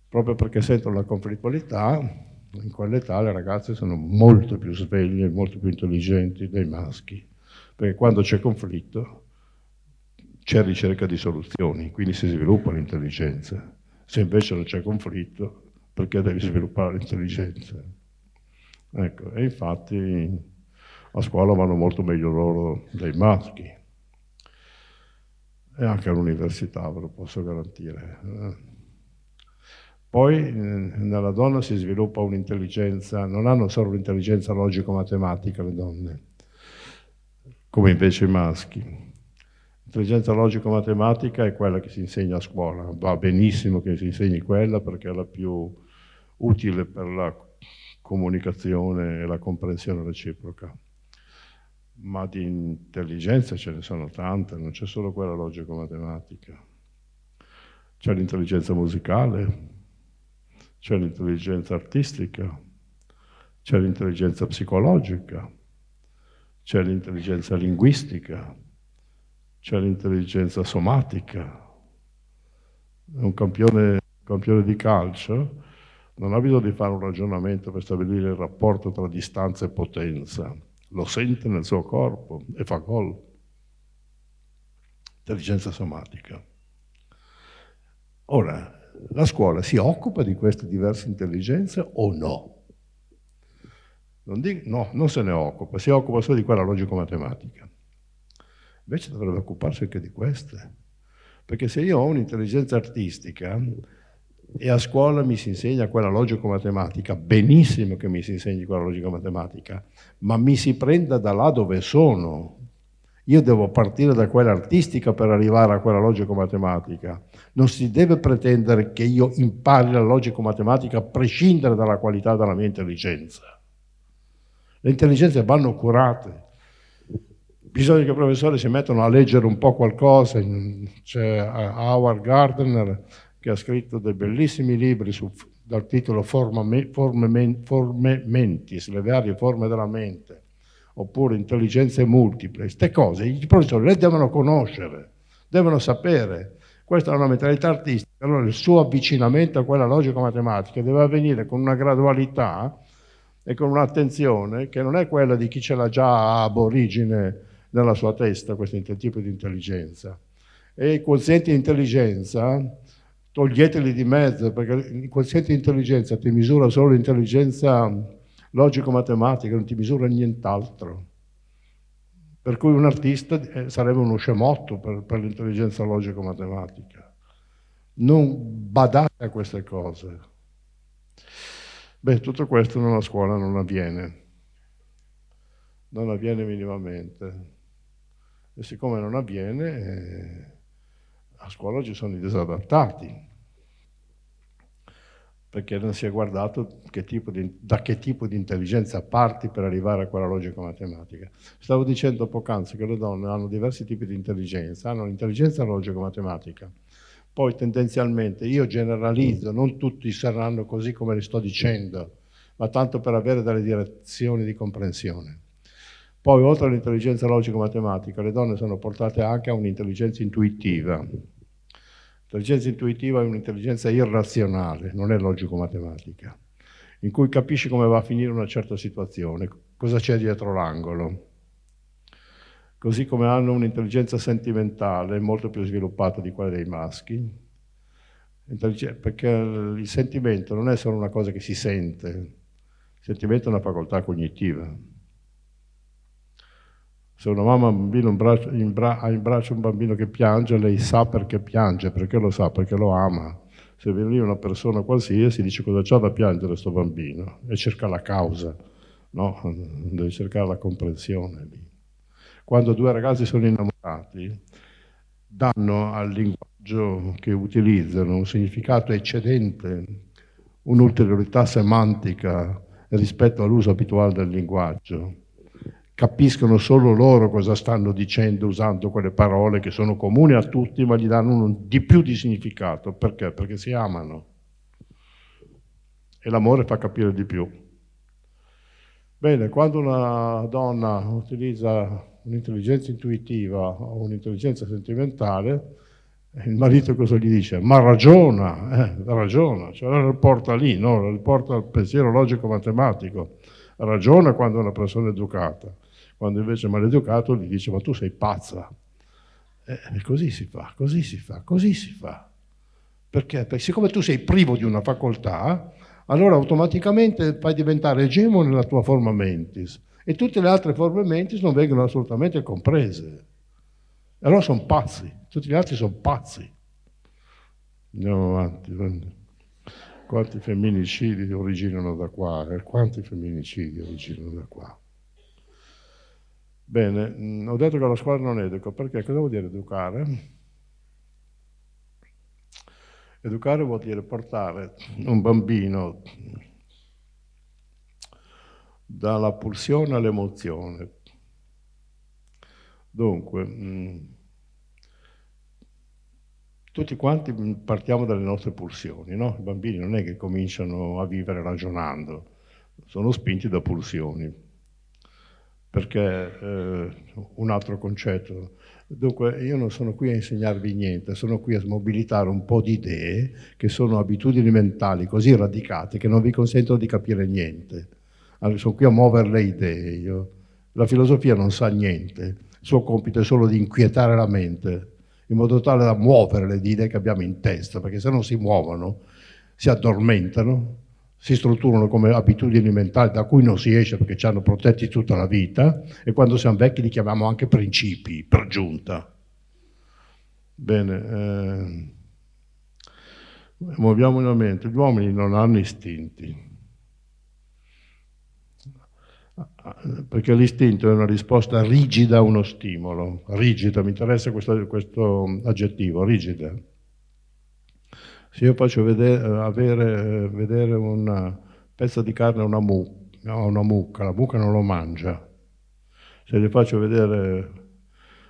Proprio perché sentono la conflittualità, in quell'età le ragazze sono molto più sveglie, molto più intelligenti dei maschi, perché quando c'è conflitto c'è ricerca di soluzioni, quindi si sviluppa l'intelligenza. Se invece non c'è conflitto, perché devi sviluppare l'intelligenza? Ecco, e infatti a scuola vanno molto meglio loro dei maschi. E anche all'università, ve lo posso garantire. Poi nella donna si sviluppa un'intelligenza, non hanno solo l'intelligenza logico-matematica le donne, come invece i maschi. L'intelligenza logico-matematica è quella che si insegna a scuola, va benissimo che si insegni quella perché è la più utile per la comunicazione e la comprensione reciproca. Ma di intelligenza ce ne sono tante, non c'è solo quella logico-matematica. C'è l'intelligenza musicale, c'è l'intelligenza artistica, c'è l'intelligenza psicologica, c'è l'intelligenza linguistica, c'è l'intelligenza somatica. Un campione di calcio non ha bisogno di fare un ragionamento per stabilire il rapporto tra distanza e potenza, lo sente nel suo corpo e fa gol. Intelligenza somatica. Ora, la scuola si occupa di queste diverse intelligenze o no? No, non se ne occupa, si occupa solo di quella logico-matematica. Invece dovrebbe occuparsi anche di queste. Perché se io ho un'intelligenza artistica e a scuola mi si insegna quella logico-matematica, benissimo che mi si insegni quella logico-matematica, ma mi si prenda da là dove sono. Io devo partire da quella artistica per arrivare a quella logico-matematica. Non si deve pretendere che io impari la logico-matematica a prescindere dalla qualità della mia intelligenza. Le intelligenze vanno curate. bisogna che i professori si mettano a leggere un po' qualcosa. C'è Howard Gardner che ha scritto dei bellissimi libri dal titolo Forme Mentis, le varie forme della mente, oppure intelligenze multiple. Queste cose i professori le devono conoscere, devono sapere. Questa è una mentalità artistica. Allora il suo avvicinamento a quella logico-matematica deve avvenire con una gradualità e con un'attenzione che non è quella di chi ce l'ha già ab origine nella sua testa, questo tipo di intelligenza. E i quozienti di intelligenza, toglieteli di mezzo, perché il quoziente di intelligenza ti misura solo l'intelligenza logico-matematica, non ti misura nient'altro. Per cui un artista sarebbe uno scemotto per l'intelligenza logico-matematica. Non badate a queste cose. Beh, tutto questo nella scuola non avviene. Non avviene minimamente. E siccome non avviene, a scuola ci sono i disadattati, perché non si è guardato da che tipo di intelligenza parti per arrivare a quella logica matematica. Stavo dicendo poc'anzi che le donne hanno diversi tipi di intelligenza, hanno l'intelligenza logico-matematica, poi tendenzialmente, io generalizzo, non tutti saranno così come le sto dicendo, ma tanto per avere delle direzioni di comprensione. Poi, oltre all'intelligenza logico-matematica, le donne sono portate anche a un'intelligenza intuitiva. L'intelligenza intuitiva è un'intelligenza irrazionale, non è logico-matematica, in cui capisci come va a finire una certa situazione, cosa c'è dietro l'angolo. Così come hanno un'intelligenza sentimentale molto più sviluppata di quella dei maschi, perché il sentimento non è solo una cosa che si sente, il sentimento è una facoltà cognitiva. Se una mamma ha in braccio un bambino che piange, lei sa perché piange, perché lo sa, perché lo ama. Se viene lì una persona qualsiasi, dice cosa c'ha da piangere questo bambino e cerca la causa, no? Deve cercare la comprensione lì. Quando due ragazzi sono innamorati, danno al linguaggio che utilizzano un significato eccedente, un'ulteriorità semantica rispetto all'uso abituale del linguaggio. Capiscono solo loro cosa stanno dicendo usando quelle parole che sono comuni a tutti, ma gli danno di più di significato. Perché? Perché si amano. E l'amore fa capire di più. Bene, quando una donna utilizza un'intelligenza intuitiva o un'intelligenza sentimentale, il marito cosa gli dice? Ma ragiona, cioè la riporta lì, no? La riporta al pensiero logico-matematico. Ragiona quando è una persona educata. Quando invece è maleducato gli dice ma tu sei pazza. E così si fa, così si fa, così si fa. Perché? Perché siccome tu sei privo di una facoltà, allora automaticamente fai diventare egemone la tua forma mentis e tutte le altre forme mentis non vengono assolutamente comprese. E allora sono pazzi, tutti gli altri sono pazzi. Andiamo avanti. Quanti femminicidi originano da qua? Quanti femminicidi originano da qua? Bene, ho detto che la scuola non educa, perché cosa vuol dire educare? Educare vuol dire portare un bambino dalla pulsione all'emozione. Dunque, tutti quanti partiamo dalle nostre pulsioni, no? I bambini non è che cominciano a vivere ragionando, sono spinti da pulsioni. Perché un altro concetto. Dunque, io non sono qui a insegnarvi niente, sono qui a smobilitare un po' di idee che sono abitudini mentali così radicate che non vi consentono di capire niente. Allora, sono qui a muovere le idee io. La filosofia non sa niente, il suo compito è solo di inquietare la mente, in modo tale da muovere le idee che abbiamo in testa, perché se non si muovono, si addormentano, si strutturano come abitudini mentali da cui non si esce perché ci hanno protetti tutta la vita e quando siamo vecchi li chiamiamo anche principi, per giunta. Bene, muoviamo la mente. Gli uomini non hanno istinti, perché l'istinto è una risposta rigida a uno stimolo. Rigida, mi interessa questo aggettivo, rigida. Se io faccio vedere un pezzo di carne a una mucca, la mucca non lo mangia. Se gli faccio vedere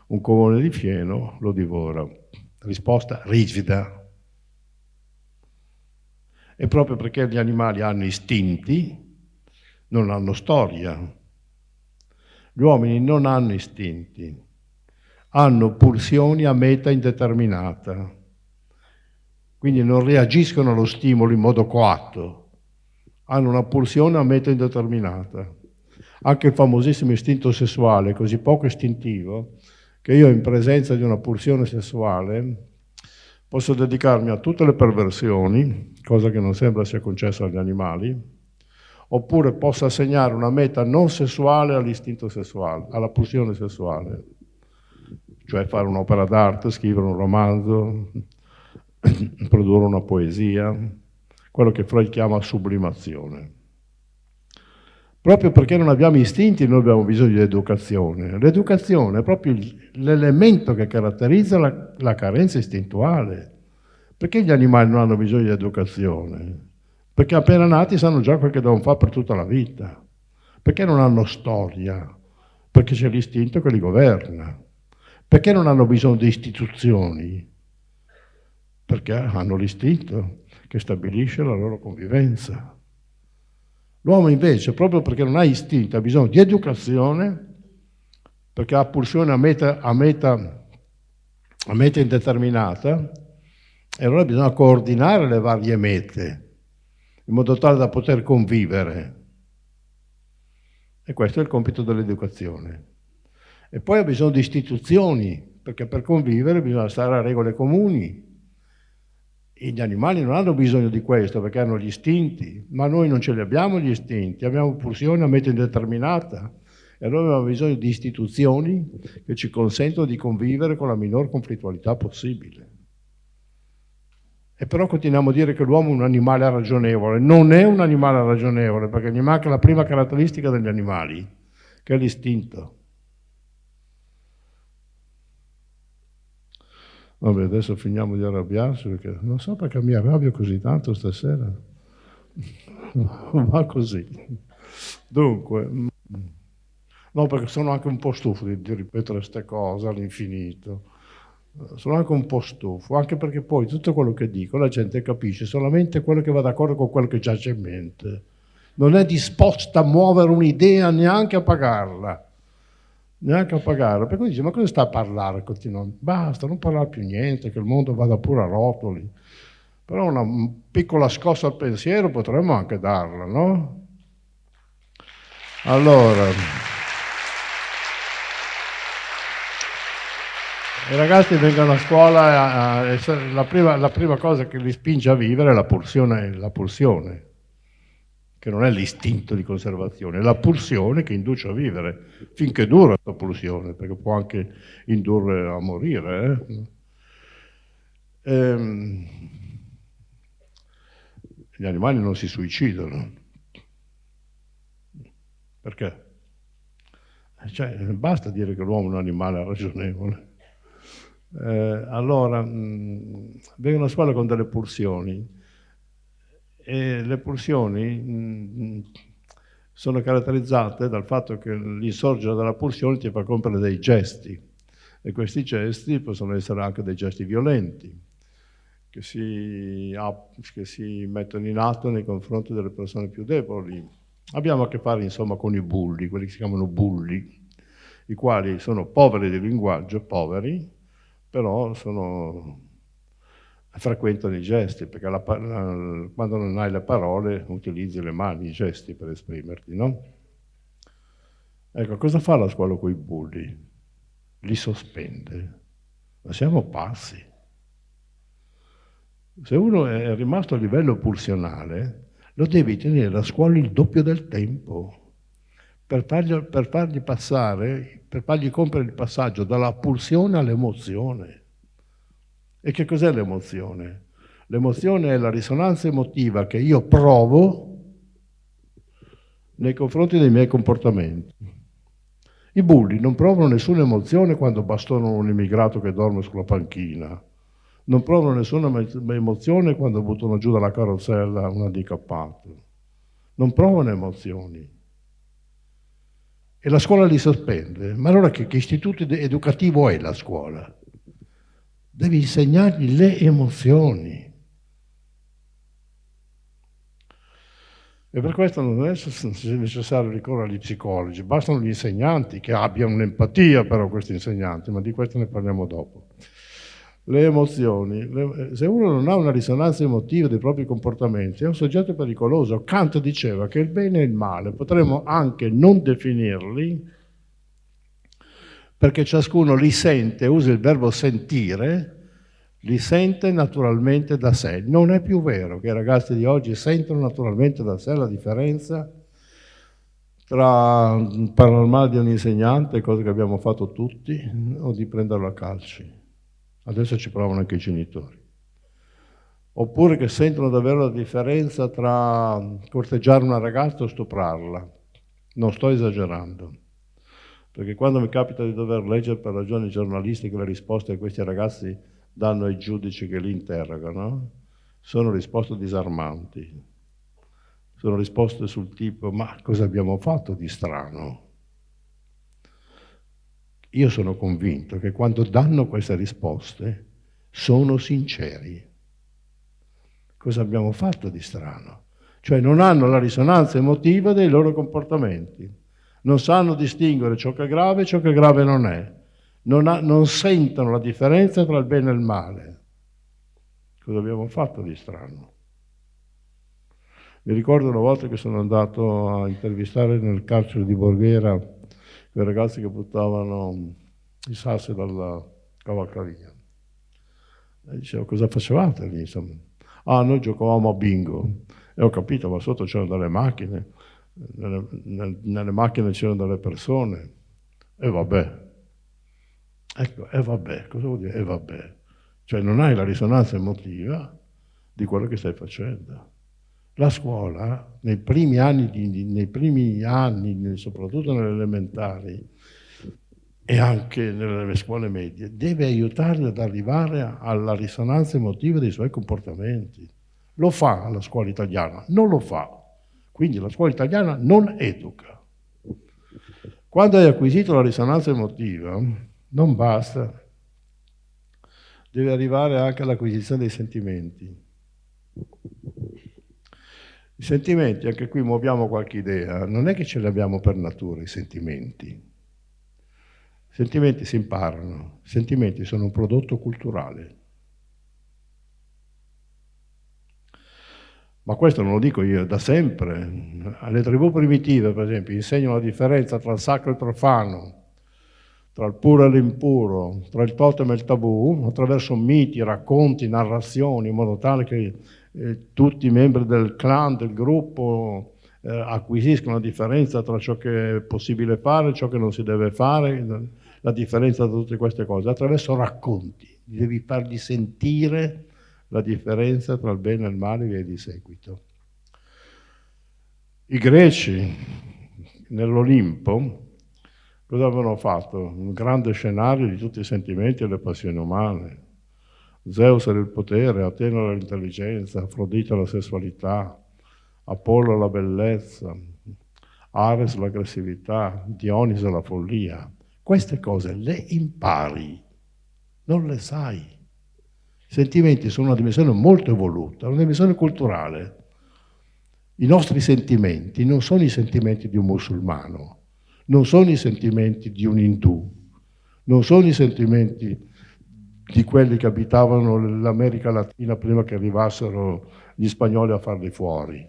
un covone di fieno, lo divora. Risposta rigida. E proprio perché gli animali hanno istinti, non hanno storia. Gli uomini non hanno istinti, hanno pulsioni a meta indeterminata. Quindi non reagiscono allo stimolo in modo coatto, hanno una pulsione a meta indeterminata. Anche il famosissimo istinto sessuale è così poco istintivo che io in presenza di una pulsione sessuale posso dedicarmi a tutte le perversioni, cosa che non sembra sia concessa agli animali, oppure posso assegnare una meta non sessuale all'istinto sessuale, alla pulsione sessuale, cioè fare un'opera d'arte, scrivere un romanzo, produrre una poesia, quello che Freud chiama sublimazione. Proprio perché non abbiamo istinti noi abbiamo bisogno di educazione. L'educazione è proprio l'elemento che caratterizza la carenza istintuale. Perché gli animali non hanno bisogno di educazione? Perché appena nati sanno già quel che devono fare per tutta la vita. Perché non hanno storia? Perché c'è l'istinto che li governa. Perché non hanno bisogno di istituzioni? Perché hanno l'istinto che stabilisce la loro convivenza. L'uomo invece, proprio perché non ha istinto, ha bisogno di educazione, perché ha pulsione a meta indeterminata, e allora bisogna coordinare le varie mete, in modo tale da poter convivere. E questo è il compito dell'educazione. E poi ha bisogno di istituzioni, perché per convivere bisogna stare a regole comuni. E gli animali non hanno bisogno di questo perché hanno gli istinti, ma noi non ce li abbiamo gli istinti, abbiamo pulsione a meta indeterminata e allora abbiamo bisogno di istituzioni che ci consentono di convivere con la minor conflittualità possibile. E però continuiamo a dire che l'uomo è un animale ragionevole. Non è un animale ragionevole perché gli manca la prima caratteristica degli animali, che è l'istinto. Vabbè, adesso finiamo di arrabbiarci perché non so perché mi arrabbio così tanto stasera. Va così. Dunque, no, perché sono anche un po' stufo di ripetere queste cose all'infinito. Sono anche un po' stufo, anche perché poi tutto quello che dico la gente capisce solamente quello che va d'accordo con quello che già c'è in mente. Non è disposta a muovere un'idea neanche a pagarla. Per cui dice, ma cosa sta a parlare continuamente? Basta, non parlare più niente, che il mondo vada pure a rotoli. Però una piccola scossa al pensiero potremmo anche darla, no? Allora, i ragazzi vengono a scuola e la prima cosa che li spinge a vivere è la pulsione. Che non è l'istinto di conservazione, è la pulsione che induce a vivere, finché dura questa pulsione, perché può anche indurre a morire. Gli animali non si suicidano. Perché? Cioè, basta dire che l'uomo è un animale ragionevole. Allora, vengono a scuola con delle pulsioni. E le pulsioni sono caratterizzate dal fatto che l'insorgere della pulsione ti fa compiere dei gesti e questi gesti possono essere anche dei gesti violenti che si mettono in atto nei confronti delle persone più deboli. Abbiamo a che fare insomma con i bulli, quelli che si chiamano bulli, i quali sono poveri di linguaggio, poveri, però frequentano i gesti, perché quando non hai le parole utilizzi le mani, i gesti per esprimerti, no? Ecco, cosa fa la scuola con i bulli? Li sospende. Ma siamo pazzi. Se uno è rimasto a livello pulsionale, lo devi tenere a scuola il doppio del tempo per fargli compiere il passaggio dalla pulsione all'emozione. E che cos'è l'emozione? L'emozione è la risonanza emotiva che io provo nei confronti dei miei comportamenti. I bulli non provano nessuna emozione quando bastonano un immigrato che dorme sulla panchina, non provano nessuna emozione quando buttano giù dalla carrozzella un handicappato, non provano emozioni. e la scuola li sospende. Ma allora che istituto educativo è la scuola? Devi insegnargli le emozioni. E per questo non è necessario ricorrere agli psicologi, bastano gli insegnanti che abbiano un'empatia però questi insegnanti, ma di questo ne parliamo dopo. Le emozioni, se uno non ha una risonanza emotiva dei propri comportamenti è un soggetto pericoloso. Kant diceva che il bene e il male potremmo anche non definirli perché ciascuno li sente, usa il verbo sentire, li sente naturalmente da sé. Non è più vero che i ragazzi di oggi sentono naturalmente da sé la differenza tra parlare male di un insegnante, cosa che abbiamo fatto tutti, o di prenderlo a calci. Adesso ci provano anche i genitori. Oppure che sentono davvero la differenza tra corteggiare una ragazza o stuprarla. Non sto esagerando. Perché quando mi capita di dover leggere per ragioni giornalistiche le risposte che questi ragazzi danno ai giudici che li interrogano, sono risposte disarmanti. Sono risposte sul tipo: ma cosa abbiamo fatto di strano? Io sono convinto che quando danno queste risposte sono sinceri. Cosa abbiamo fatto di strano? Cioè non hanno la risonanza emotiva dei loro comportamenti. Non sanno distinguere ciò che è grave e ciò che grave non è. Non sentono la differenza tra il bene e il male. Cosa abbiamo fatto di strano? Mi ricordo una volta che sono andato a intervistare nel carcere di Borghera quei ragazzi che buttavano i sassi dalla cavalcavia. E dicevo: cosa facevate lì? Insomma, noi giocavamo a bingo. E ho capito, ma sotto c'erano delle macchine, nelle macchine c'erano delle persone. E vabbè. Ecco, e vabbè, cosa vuol dire? E vabbè. Cioè non hai la risonanza emotiva di quello che stai facendo. La scuola, nei primi anni, soprattutto nelle elementari e anche nelle scuole medie, deve aiutarli ad arrivare alla risonanza emotiva dei suoi comportamenti. Lo fa la scuola italiana? Non lo fa. Quindi la scuola italiana non educa. Quando hai acquisito la risonanza emotiva, non basta. Deve arrivare anche all'acquisizione dei sentimenti. I sentimenti, anche qui muoviamo qualche idea, non è che ce li abbiamo per natura i sentimenti. I sentimenti si imparano, i sentimenti sono un prodotto culturale. Ma questo non lo dico io, da sempre. Alle tribù primitive, per esempio, insegnano la differenza tra il sacro e il profano, tra il puro e l'impuro, tra il totem e il tabù, attraverso miti, racconti, narrazioni, in modo tale che tutti i membri del clan, del gruppo, acquisiscono la differenza tra ciò che è possibile fare e ciò che non si deve fare, la differenza tra tutte queste cose, attraverso racconti. Devi fargli sentire la differenza tra il bene e il male e via di seguito. I greci, nell'Olimpo, cosa avevano fatto? Un grande scenario di tutti i sentimenti e le passioni umane. Zeus era il potere, Atena era l'intelligenza, Afrodite la sessualità, Apollo la bellezza, Ares l'aggressività, Dionise la follia. Queste cose le impari, non le sai. I sentimenti sono una dimensione molto evoluta, una dimensione culturale. I nostri sentimenti non sono i sentimenti di un musulmano, non sono i sentimenti di un indù, non sono i sentimenti di quelli che abitavano l'America Latina prima che arrivassero gli spagnoli a farli fuori.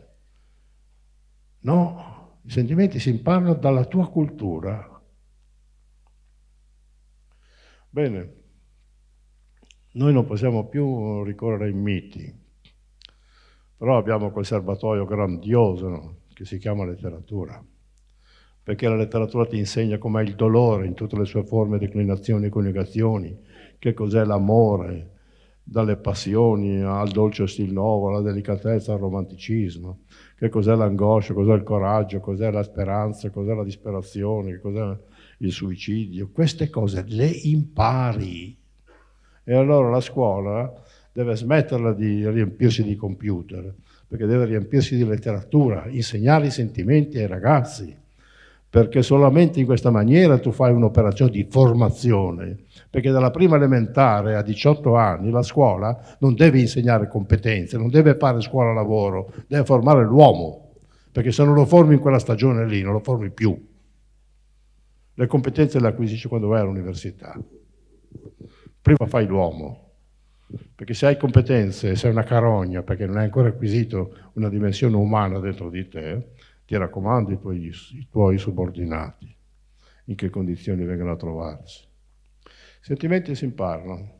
No, i sentimenti si imparano dalla tua cultura. Bene, noi non possiamo più ricorrere ai miti, però abbiamo quel serbatoio grandioso che si chiama letteratura, perché la letteratura ti insegna com'è il dolore in tutte le sue forme, declinazioni e coniugazioni, che cos'è l'amore, dalle passioni al dolce stil nuovo, alla delicatezza, al romanticismo, che cos'è l'angoscia, cos'è il coraggio, cos'è la speranza, cos'è la disperazione, cos'è il suicidio. Queste cose le impari. E allora la scuola deve smetterla di riempirsi di computer, perché deve riempirsi di letteratura, insegnare i sentimenti ai ragazzi, perché solamente in questa maniera tu fai un'operazione di formazione, perché dalla prima elementare a 18 anni la scuola non deve insegnare competenze, non deve fare scuola lavoro, deve formare l'uomo, perché se non lo formi in quella stagione lì non lo formi più. Le competenze le acquisisci quando vai all'università. Prima fai l'uomo, perché se hai competenze, sei una carogna, perché non hai ancora acquisito una dimensione umana dentro di te, ti raccomando i tuoi subordinati, in che condizioni vengono a trovarsi. Sentimenti si imparano.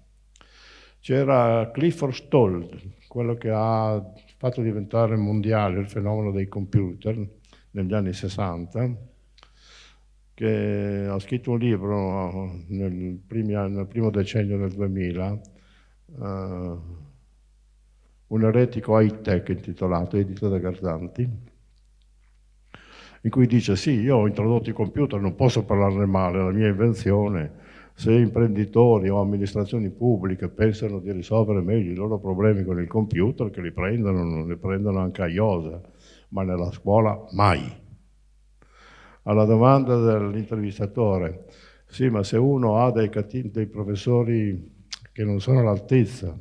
C'era Clifford Stoll, quello che ha fatto diventare mondiale il fenomeno dei computer negli anni 60, che ha scritto un libro nel primo decennio del 2000, un eretico high-tech intitolato, edito da Garzanti, in cui dice sì, io ho introdotto i computer, non posso parlarne male, è la mia invenzione. Se imprenditori o amministrazioni pubbliche pensano di risolvere meglio i loro problemi con il computer, che li prendono anche a iosa, ma nella scuola mai. Alla domanda dell'intervistatore, sì, ma se uno ha dei professori che non sono all'altezza,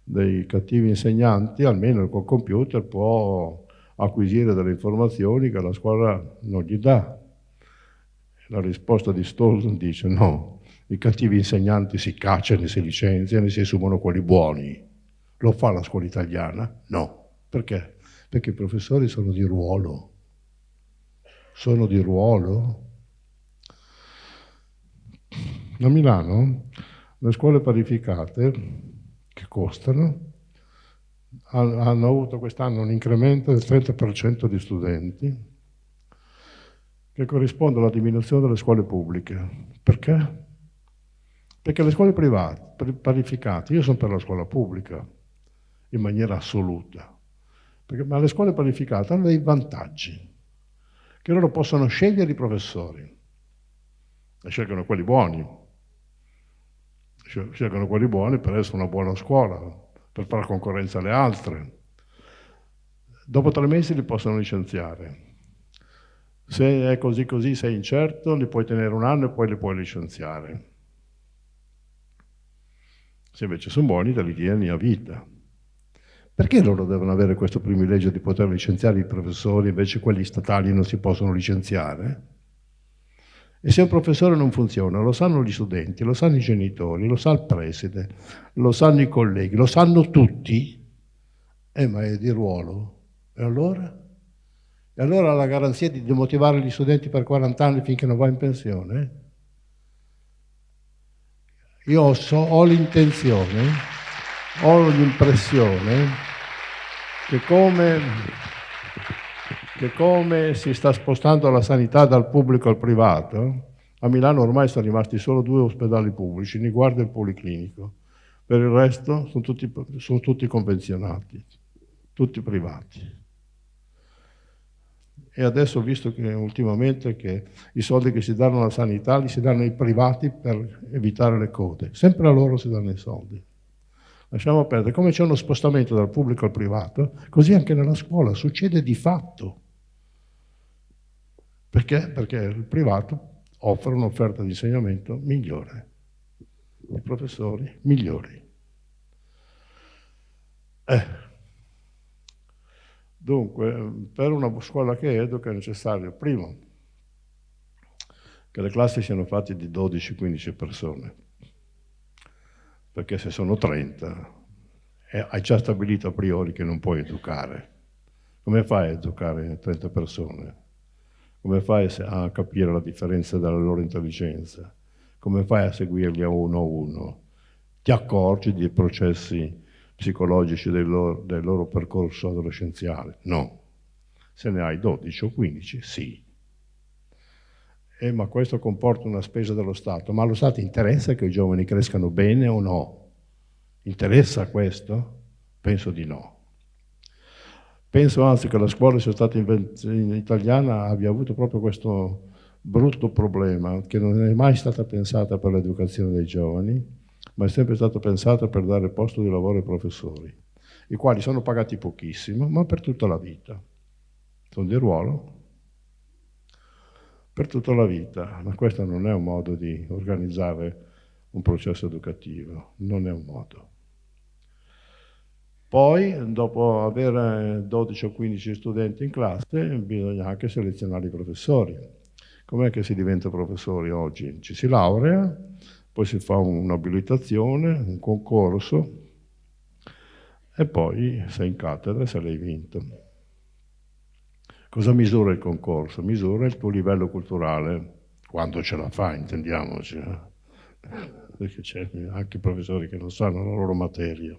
dei cattivi insegnanti, almeno col computer può acquisire delle informazioni che la scuola non gli dà. La risposta di Stoll dice no, i cattivi insegnanti si cacciano, si licenziano e si assumono quelli buoni. Lo fa la scuola italiana? No. Perché? Perché i professori sono di ruolo. Sono di ruolo. A Milano le scuole parificate che costano hanno avuto quest'anno un incremento del 30% di studenti, che corrisponde alla diminuzione delle scuole pubbliche. Perché? Perché le scuole private, parificate, io sono per la scuola pubblica, in maniera assoluta, ma le scuole parificate hanno dei vantaggi, che loro possono scegliere i professori, e scelgono quelli buoni, scelgono quelli buoni per essere una buona scuola, per fare concorrenza alle altre. Dopo 3 mesi li possono licenziare. Se è così, sei incerto, li puoi tenere 1 anno e poi li puoi licenziare. Se invece sono buoni, te li tieni a vita. Perché loro devono avere questo privilegio di poter licenziare i professori, invece quelli statali non si possono licenziare? E se un professore non funziona, lo sanno gli studenti, lo sanno i genitori, lo sa il preside, lo sanno i colleghi, lo sanno tutti, ma è di ruolo. E allora? E allora la garanzia di demotivare gli studenti per 40 anni finché non va in pensione? Io ho l'intenzione, ho l'impressione che come si sta spostando la sanità dal pubblico al privato, a Milano ormai sono rimasti solo 2 ospedali pubblici, Niguarda e il Policlinico. Per il resto sono tutti convenzionati, tutti privati. E adesso ho visto che ultimamente che i soldi che si danno alla sanità li si danno ai privati per evitare le code. Sempre a loro si danno i soldi. Lasciamo perdere. Come c'è uno spostamento dal pubblico al privato, così anche nella scuola succede di fatto. Perché? Perché il privato offre un'offerta di insegnamento migliore, i professori migliori. Dunque, per una scuola che educa è necessario, primo, che le classi siano fatte di 12-15 persone, perché se sono 30 hai già stabilito a priori che non puoi educare. Come fai a educare 30 persone? Come fai a capire la differenza della loro intelligenza? Come fai a seguirli a uno? Ti accorgi dei processi psicologici del loro percorso adolescenziale? No. Se ne hai 12 o 15, sì. Ma questo comporta una spesa dello Stato. Ma allo Stato interessa che i giovani crescano bene o no? Interessa questo? Penso di no. Penso anzi che la scuola italiana abbia avuto proprio questo brutto problema, che non è mai stata pensata per l'educazione dei giovani, ma è sempre stata pensata per dare posto di lavoro ai professori, i quali sono pagati pochissimo, ma per tutta la vita. Sono di ruolo. per tutta la vita, ma questo non è un modo di organizzare un processo educativo, non è un modo. Poi, dopo avere 12 o 15 studenti in classe, bisogna anche selezionare i professori. Com'è che si diventa professori oggi? Ci si laurea, poi si fa un'abilitazione, un concorso, e poi sei in cattedra se l'hai vinto. Cosa misura il concorso? Misura il tuo livello culturale, quando ce la fai, intendiamoci. Perché c'è anche i professori che non sanno la loro materia.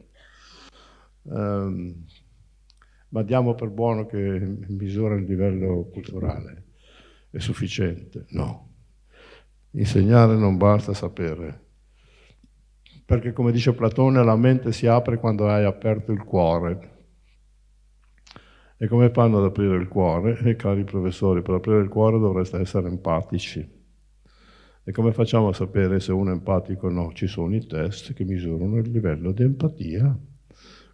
Ma diamo per buono che misura il livello culturale. È sufficiente? No. Insegnare non basta sapere. Perché, come dice Platone, la mente si apre quando hai aperto il cuore. E come fanno ad aprire il cuore? Cari professori, per aprire il cuore dovreste essere empatici. E come facciamo a sapere se uno è empatico o no? Ci sono i test che misurano il livello di empatia,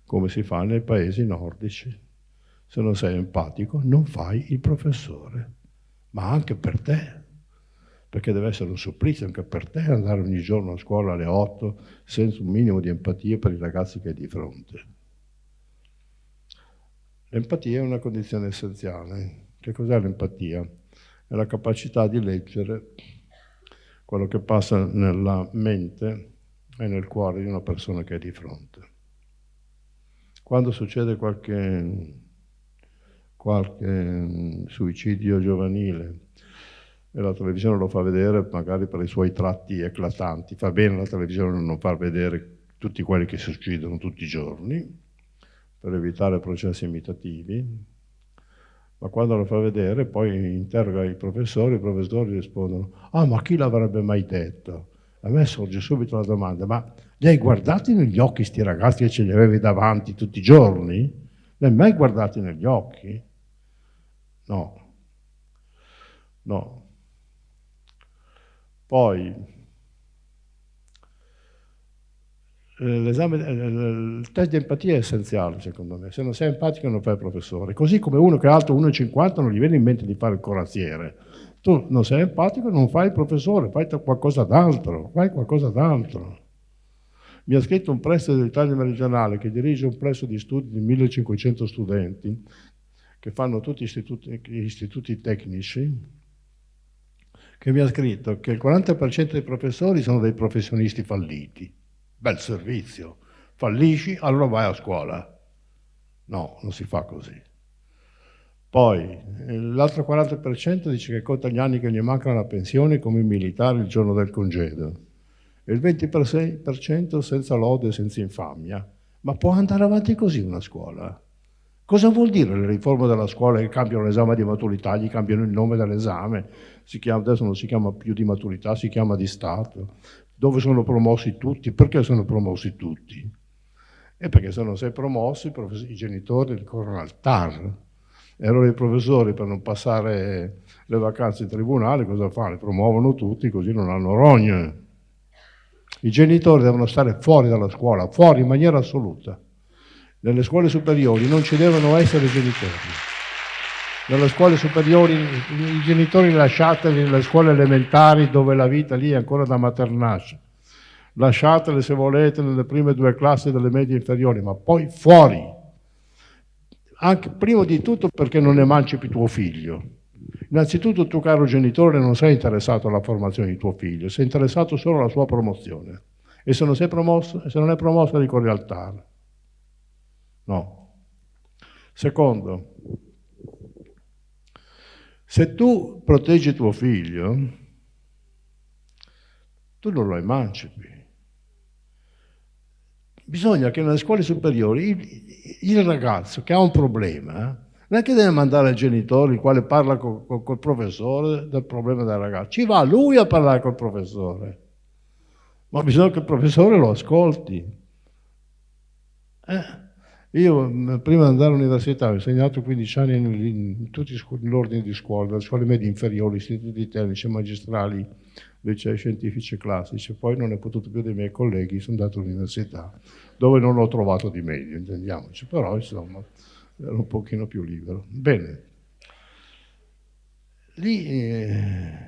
come si fa nei paesi nordici. Se non sei empatico, non fai il professore. Ma anche per te, perché deve essere un supplizio anche per te andare ogni giorno a scuola alle 8 senza un minimo di empatia per i ragazzi che hai di fronte. L'empatia è una condizione essenziale. Che cos'è l'empatia? È la capacità di leggere quello che passa nella mente e nel cuore di una persona che è di fronte. Quando succede qualche suicidio giovanile e la televisione lo fa vedere magari per i suoi tratti eclatanti, fa bene la televisione non far vedere tutti quelli che si uccidono tutti i giorni per evitare processi imitativi, ma quando lo fa vedere poi interroga i professori rispondono: ah, ma chi l'avrebbe mai detto? A me sorge subito la domanda: ma li hai guardati negli occhi sti ragazzi che ce li avevi davanti tutti i giorni? Li hai mai guardati negli occhi? No. Poi il test di empatia è essenziale, secondo me. Se non sei empatico non fai il professore. Così come uno che è alto 1,50 non gli viene in mente di fare il corazziere. Tu non sei empatico, non fai il professore, fai qualcosa d'altro. Mi ha scritto un preside dell'Italia meridionale che dirige un plesso di studi di 1500 studenti che fanno tutti istituti tecnici, che mi ha scritto che il 40% dei professori sono dei professionisti falliti. Bel servizio. Fallisci, allora vai a scuola. No, non si fa così. Poi, l'altro 40% dice che conta gli anni che gli mancano alla pensione come i militari il giorno del congedo. E il 20% senza lode e senza infamia. Ma può andare avanti così una scuola? Cosa vuol dire le riforme della scuola che cambiano l'esame di maturità, gli cambiano il nome dell'esame, adesso non si chiama più di maturità, si chiama di Stato. Dove sono promossi tutti? Perché sono promossi tutti? E perché se non sei promosso i genitori ricorrono al TAR. E allora i professori, per non passare le vacanze in tribunale, cosa fanno? Li promuovono tutti, così non hanno rogne. I genitori devono stare fuori dalla scuola, fuori in maniera assoluta. Nelle scuole superiori non ci devono essere genitori. Nelle scuole superiori i genitori lasciateli nelle scuole elementari dove la vita lì è ancora da maternaccia. Lasciatele se volete nelle prime 2 classi delle medie inferiori, ma poi fuori. Anche prima di tutto perché non emancipi tuo figlio. Innanzitutto tu, caro genitore, non sei interessato alla formazione di tuo figlio, sei interessato solo alla sua promozione. E se non sei promosso, e se non è promosso, ricorri al TAR. No. Secondo, se tu proteggi tuo figlio, tu non lo emancipi. Bisogna che nelle scuole superiori il ragazzo che ha un problema non è che deve mandare al genitore il quale parla col professore del problema del ragazzo, ci va lui a parlare col professore, ma bisogna che il professore lo ascolti. Io prima di andare all'università ho insegnato 15 anni in tutti gli ordini di scuola, dalle scuole medie inferiori, istituti tecnici, magistrali, licei scientifici e classici. Poi non ho potuto più dei miei colleghi, sono andato all'università, dove non ho trovato di meglio, intendiamoci, però insomma ero un pochino più libero. Bene. lì,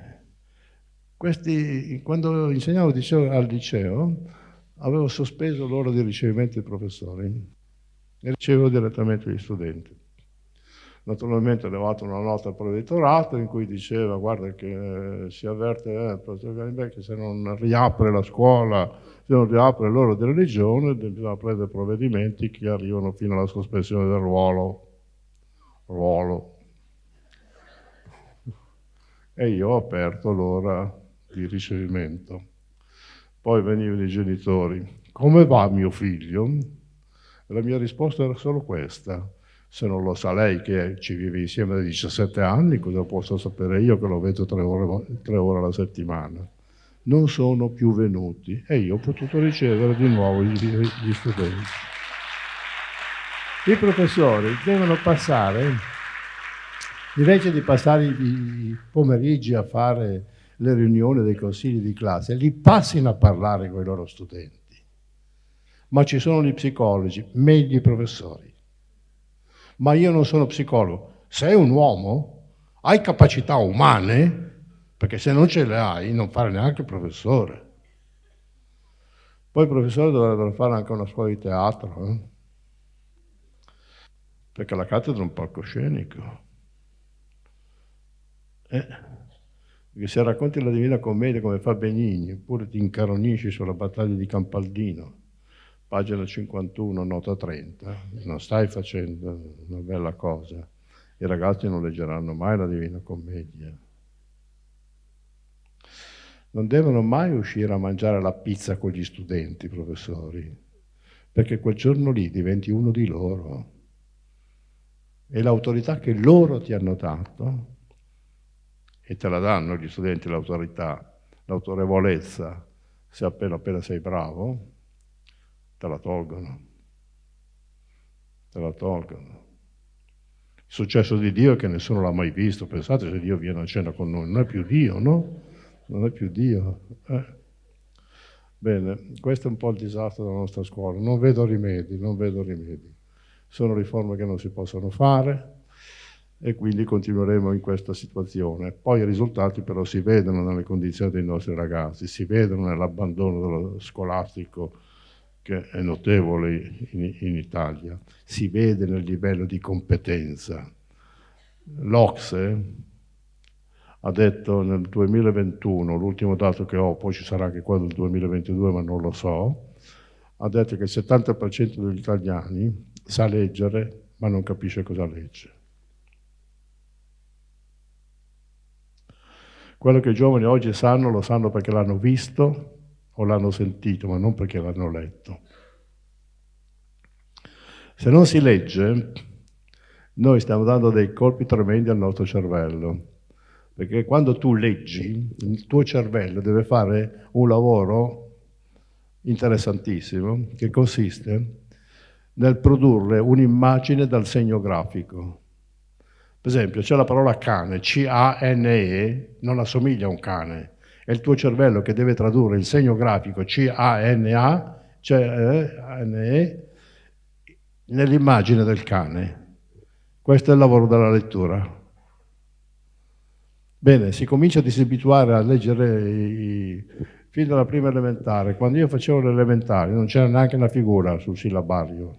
quando insegnavo al liceo, avevo sospeso l'ora di ricevimento dei professori e ricevevo direttamente gli studenti. Naturalmente ho levato una nota al provveditorato in cui diceva: guarda che si avverte il professor Ganibè che se non riapre la scuola, se non riapre l'ora di religione, bisogna prendere provvedimenti che arrivano fino alla sospensione del ruolo. E io ho aperto l'ora di ricevimento. Poi venivano i genitori: come va mio figlio? E la mia risposta era solo questa: se non lo sa lei che ci vive insieme da 17 anni, cosa posso sapere io che lo vedo 3 ore alla settimana? Non sono più venuti e io ho potuto ricevere di nuovo gli studenti. I professori devono passare, invece di passare i pomeriggi a fare le riunioni dei consigli di classe, li passino a parlare con i loro studenti. Ma ci sono gli psicologi, meglio i professori. Ma io non sono psicologo. Sei un uomo? Hai capacità umane? Perché se non ce le hai, non fare neanche il professore. Poi i professori dovrebbero fare anche una scuola di teatro, perché la cattedra è un palcoscenico. Perché se racconti la Divina Commedia come fa Benigni, oppure ti incaronisci sulla battaglia di Campaldino, pagina 51, nota 30, non stai facendo una bella cosa. I ragazzi non leggeranno mai la Divina Commedia. Non devono mai uscire a mangiare la pizza con gli studenti, professori, perché quel giorno lì diventi uno di loro. E l'autorità che loro ti hanno dato, e te la danno gli studenti l'autorità, l'autorevolezza, se appena sei bravo, te la tolgono. Te la tolgono. Il successo di Dio è che nessuno l'ha mai visto. Pensate se Dio viene a cena con noi, non è più Dio, no? Non è più Dio. Bene, questo è un po' il disastro della nostra scuola. Non vedo rimedi. Sono riforme che non si possono fare e quindi continueremo in questa situazione. Poi i risultati però si vedono nelle condizioni dei nostri ragazzi, si vedono nell'abbandono scolastico che è notevole in Italia, si vede nel livello di competenza. L'Ocse ha detto nel 2021, l'ultimo dato che ho, poi ci sarà anche quello del 2022 ma non lo so, ha detto che il 70% degli italiani sa leggere ma non capisce cosa legge. Quello che i giovani oggi sanno, lo sanno perché l'hanno visto o l'hanno sentito, ma non perché l'hanno letto. Se non si legge, noi stiamo dando dei colpi tremendi al nostro cervello, perché quando tu leggi, il tuo cervello deve fare un lavoro interessantissimo, che consiste nel produrre un'immagine dal segno grafico. Per esempio, c'è la parola cane, C-A-N-E, non assomiglia a un cane. È il tuo cervello che deve tradurre il segno grafico C-A-N-A, N-E, nell'immagine del cane. Questo è il lavoro della lettura. Bene, si comincia a disabituare a leggere fin dalla prima elementare. Quando io facevo le elementari non c'era neanche una figura sul sillabario.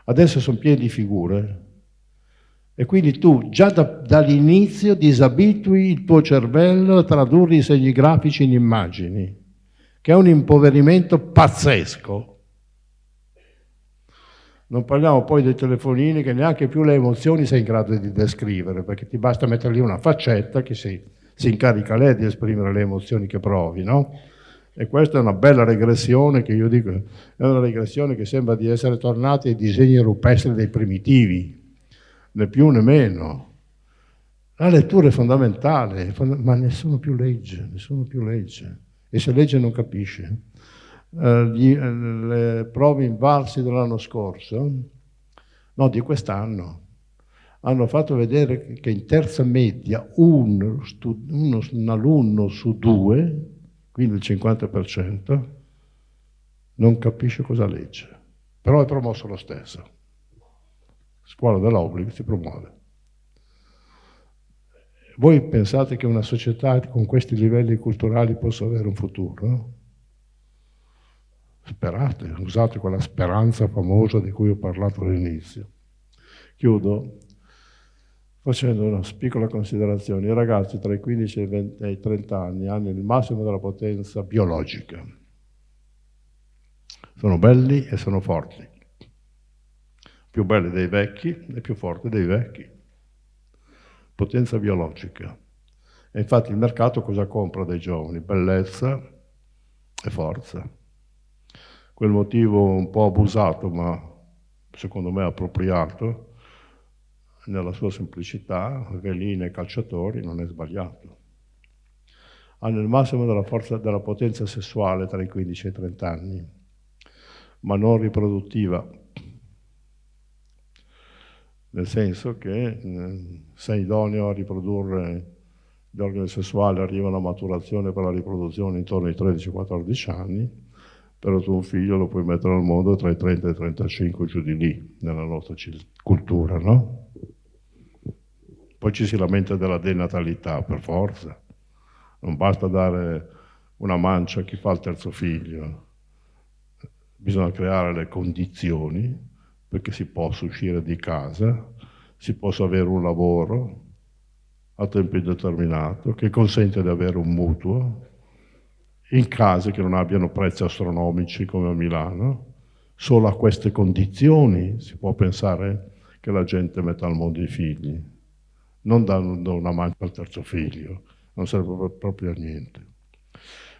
Adesso sono pieni di figure. E quindi tu già dall'inizio disabitui il tuo cervello a tradurre i segni grafici in immagini, che è un impoverimento pazzesco. Non parliamo poi dei telefonini che neanche più le emozioni sei in grado di descrivere, perché ti basta mettere lì una faccetta che si incarica lei di esprimere le emozioni che provi, no? E questa è una bella regressione che io dico, è una regressione che sembra di essere tornati ai disegni rupestri dei primitivi. Né più né meno. La lettura è fondamentale, ma nessuno più legge. E se legge non capisce. Le prove invalsi dell'anno scorso, no, di quest'anno, hanno fatto vedere che in terza media un alunno su 2, quindi il 50%, non capisce cosa legge. Però è promosso lo stesso. Scuola dell'obbligo si promuove. Voi pensate che una società con questi livelli culturali possa avere un futuro? Sperate, usate quella speranza famosa di cui ho parlato all'inizio. Chiudo facendo una piccola considerazione. I ragazzi tra i 15 e i 30 anni hanno il massimo della potenza biologica. Sono belli e sono forti. Più belli dei vecchi e più forti dei vecchi. Potenza biologica. E infatti il mercato cosa compra dai giovani? Bellezza e forza. Quel motivo un po' abusato, ma secondo me appropriato, nella sua semplicità, veline e calciatori, non è sbagliato. Hanno il massimo della forza, della potenza sessuale tra i 15 e i 30 anni, ma non riproduttiva, nel senso che sei idoneo a riprodurre gli organi sessuali, arrivano a maturazione per la riproduzione intorno ai 13-14 anni, però tu un figlio lo puoi mettere al mondo tra i 30 e i 35, giù di lì, nella nostra cultura, no? Poi ci si lamenta della denatalità, per forza. Non basta dare una mancia a chi fa il terzo figlio. Bisogna creare le condizioni perché si possa uscire di casa, si possa avere un lavoro a tempo indeterminato, che consente di avere un mutuo, in case che non abbiano prezzi astronomici come a Milano. Solo a queste condizioni si può pensare che la gente metta al mondo i figli. Non dando una mancia al terzo figlio, non serve proprio a niente.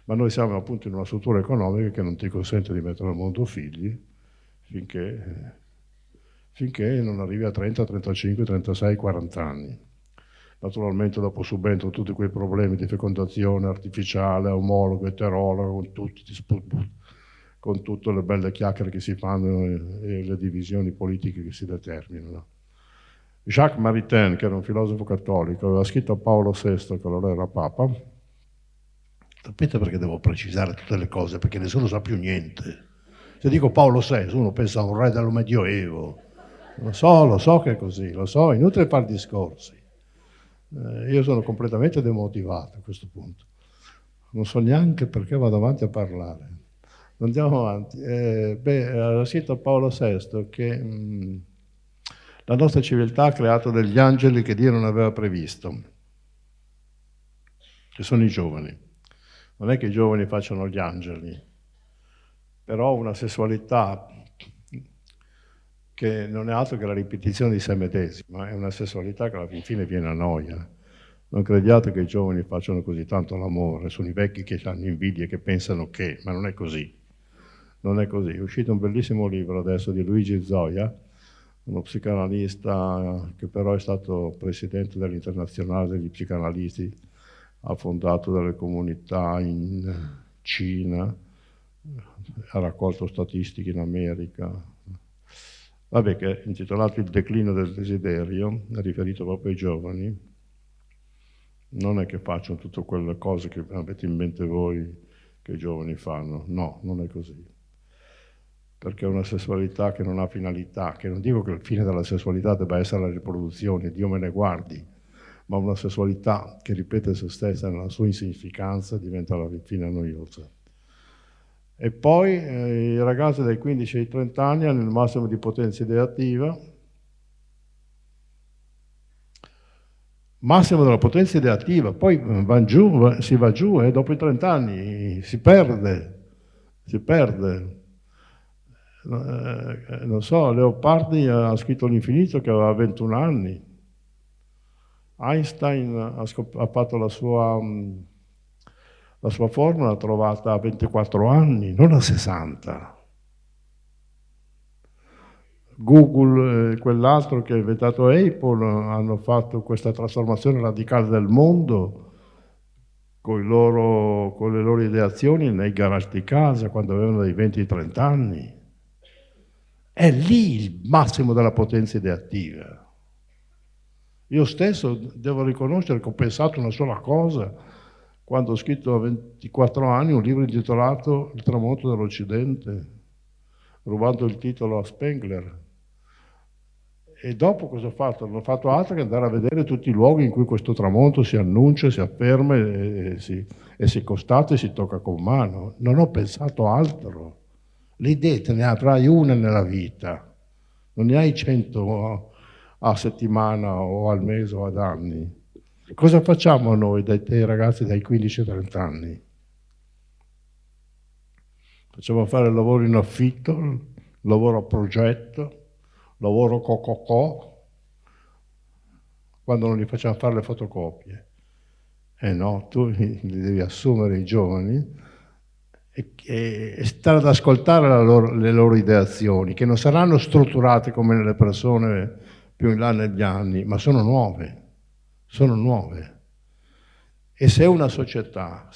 Ma noi siamo appunto in una struttura economica che non ti consente di mettere al mondo figli finché non arrivi a 30, 35, 36, 40 anni. Naturalmente dopo subentrano tutti quei problemi di fecondazione artificiale, omologo, eterologo, con tutte le belle chiacchiere che si fanno e le divisioni politiche che si determinano. Jacques Maritain, che era un filosofo cattolico, aveva scritto a Paolo VI, che allora era Papa. Sapete perché devo precisare tutte le cose? Perché nessuno sa più niente. Se dico Paolo VI, uno pensa a un re del Medioevo. Lo so che è così, lo so, è inutile fare discorsi. Io sono completamente demotivato a questo punto. Non so neanche perché vado avanti a parlare. Andiamo avanti. Aveva scritto a Paolo VI che la nostra civiltà ha creato degli angeli che Dio non aveva previsto, che sono i giovani. Non è che i giovani facciano gli angeli, però una sessualità che non è altro che la ripetizione di se medesima, è una sessualità che alla fine viene a noia. Non crediate che i giovani facciano così tanto l'amore, sono i vecchi che hanno invidia e che pensano che, ma non è così. Non è così. È uscito un bellissimo libro adesso di Luigi Zoia, uno psicanalista che però è stato presidente dell'Internazionale degli psicanalisti, ha fondato delle comunità in Cina, ha raccolto statistiche in America. Vabbè, che è intitolato Il declino del desiderio, è riferito proprio ai giovani. Non è che facciano tutte quelle cose che avete in mente voi che i giovani fanno, no, non è così. Perché è una sessualità che non ha finalità, che non dico che il fine della sessualità debba essere la riproduzione, Dio me ne guardi, ma una sessualità che ripete se stessa nella sua insignificanza diventa alla fine noiosa. E poi i ragazzi dai 15 ai 30 anni hanno il massimo di potenza ideativa, massimo della potenza ideativa, poi si va giù e dopo i 30 anni si perde. Non so, Leopardi ha scritto L'Infinito che aveva 21 anni. Einstein ha fatto la sua formula trovata a 24 anni, non a 60. Google e quell'altro che ha inventato Apple hanno fatto questa trasformazione radicale del mondo con le loro ideazioni nei garage di casa quando avevano dai 20-30 anni. È lì il massimo della potenza ideativa. Io stesso devo riconoscere che ho pensato una sola cosa quando ho scritto a 24 anni un libro intitolato Il tramonto dell'Occidente, rubando il titolo a Spengler. E dopo cosa ho fatto? Non ho fatto altro che andare a vedere tutti i luoghi in cui questo tramonto si annuncia, si afferma e si constata e si tocca con mano. Non ho pensato altro. L'idea te ne avrai una nella vita, non ne hai 100 a settimana o al mese o ad anni. Cosa facciamo noi dei ragazzi dai 15 ai 30 anni? Facciamo fare lavoro in affitto, lavoro a progetto, lavoro co-co-co, quando non gli facciamo fare le fotocopie. No, tu li devi assumere i giovani e stare ad ascoltare le loro ideazioni, che non saranno strutturate come nelle persone più in là negli anni, ma sono nuove. Sono nuove. E se una società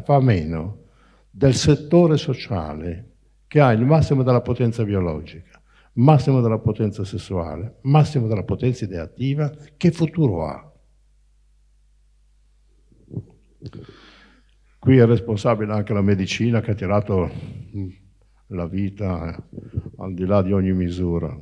fa meno del settore sociale, che ha il massimo della potenza biologica, massimo della potenza sessuale, massimo della potenza ideativa, che futuro ha? Qui è responsabile anche la medicina, che ha tirato la vita al di là di ogni misura.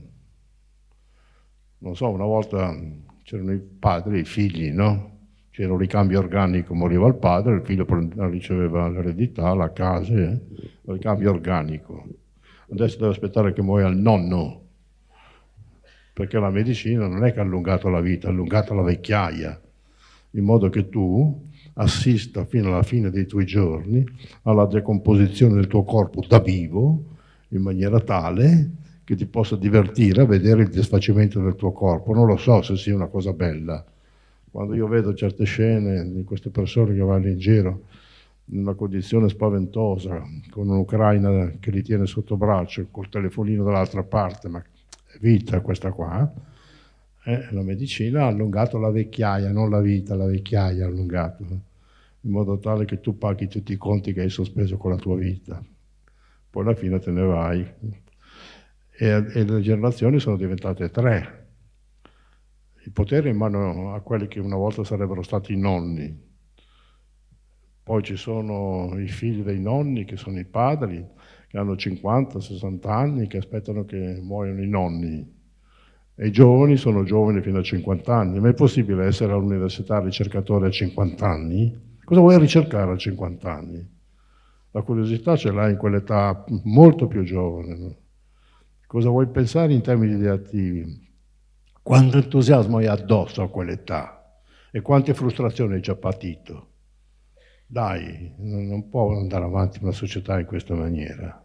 Non so, una volta c'erano i padri e i figli, no? C'era un ricambio organico, moriva il padre, il figlio riceveva l'eredità, la casa, ricambio organico. Adesso deve aspettare che muoia il nonno, perché la medicina non è che ha allungato la vita, ha allungato la vecchiaia, in modo che tu assista fino alla fine dei tuoi giorni alla decomposizione del tuo corpo da vivo, in maniera tale che ti possa divertire a vedere il disfacimento del tuo corpo. Non lo so se sia una cosa bella. Quando io vedo certe scene di queste persone che vanno in giro in una condizione spaventosa, con un'Ucraina che li tiene sotto braccio, col telefonino dall'altra parte, ma è vita questa qua, la medicina ha allungato la vecchiaia, non la vita, la vecchiaia ha allungato, in modo tale che tu paghi tutti i conti che hai sospeso con la tua vita. Poi alla fine te ne vai. E le generazioni sono diventate 3. Il potere in mano a quelli che una volta sarebbero stati i nonni. Poi ci sono i figli dei nonni, che sono i padri, che hanno 50, 60 anni, che aspettano che muoiano i nonni. E i giovani sono giovani fino a 50 anni. Ma è possibile essere all'università ricercatore a 50 anni? Cosa vuoi ricercare a 50 anni? La curiosità ce l'hai in quell'età molto più giovane, no? Cosa vuoi pensare in termini ideativi? Quanto entusiasmo hai addosso a quell'età e quante frustrazioni hai già patito? Dai, non può andare avanti una società in questa maniera.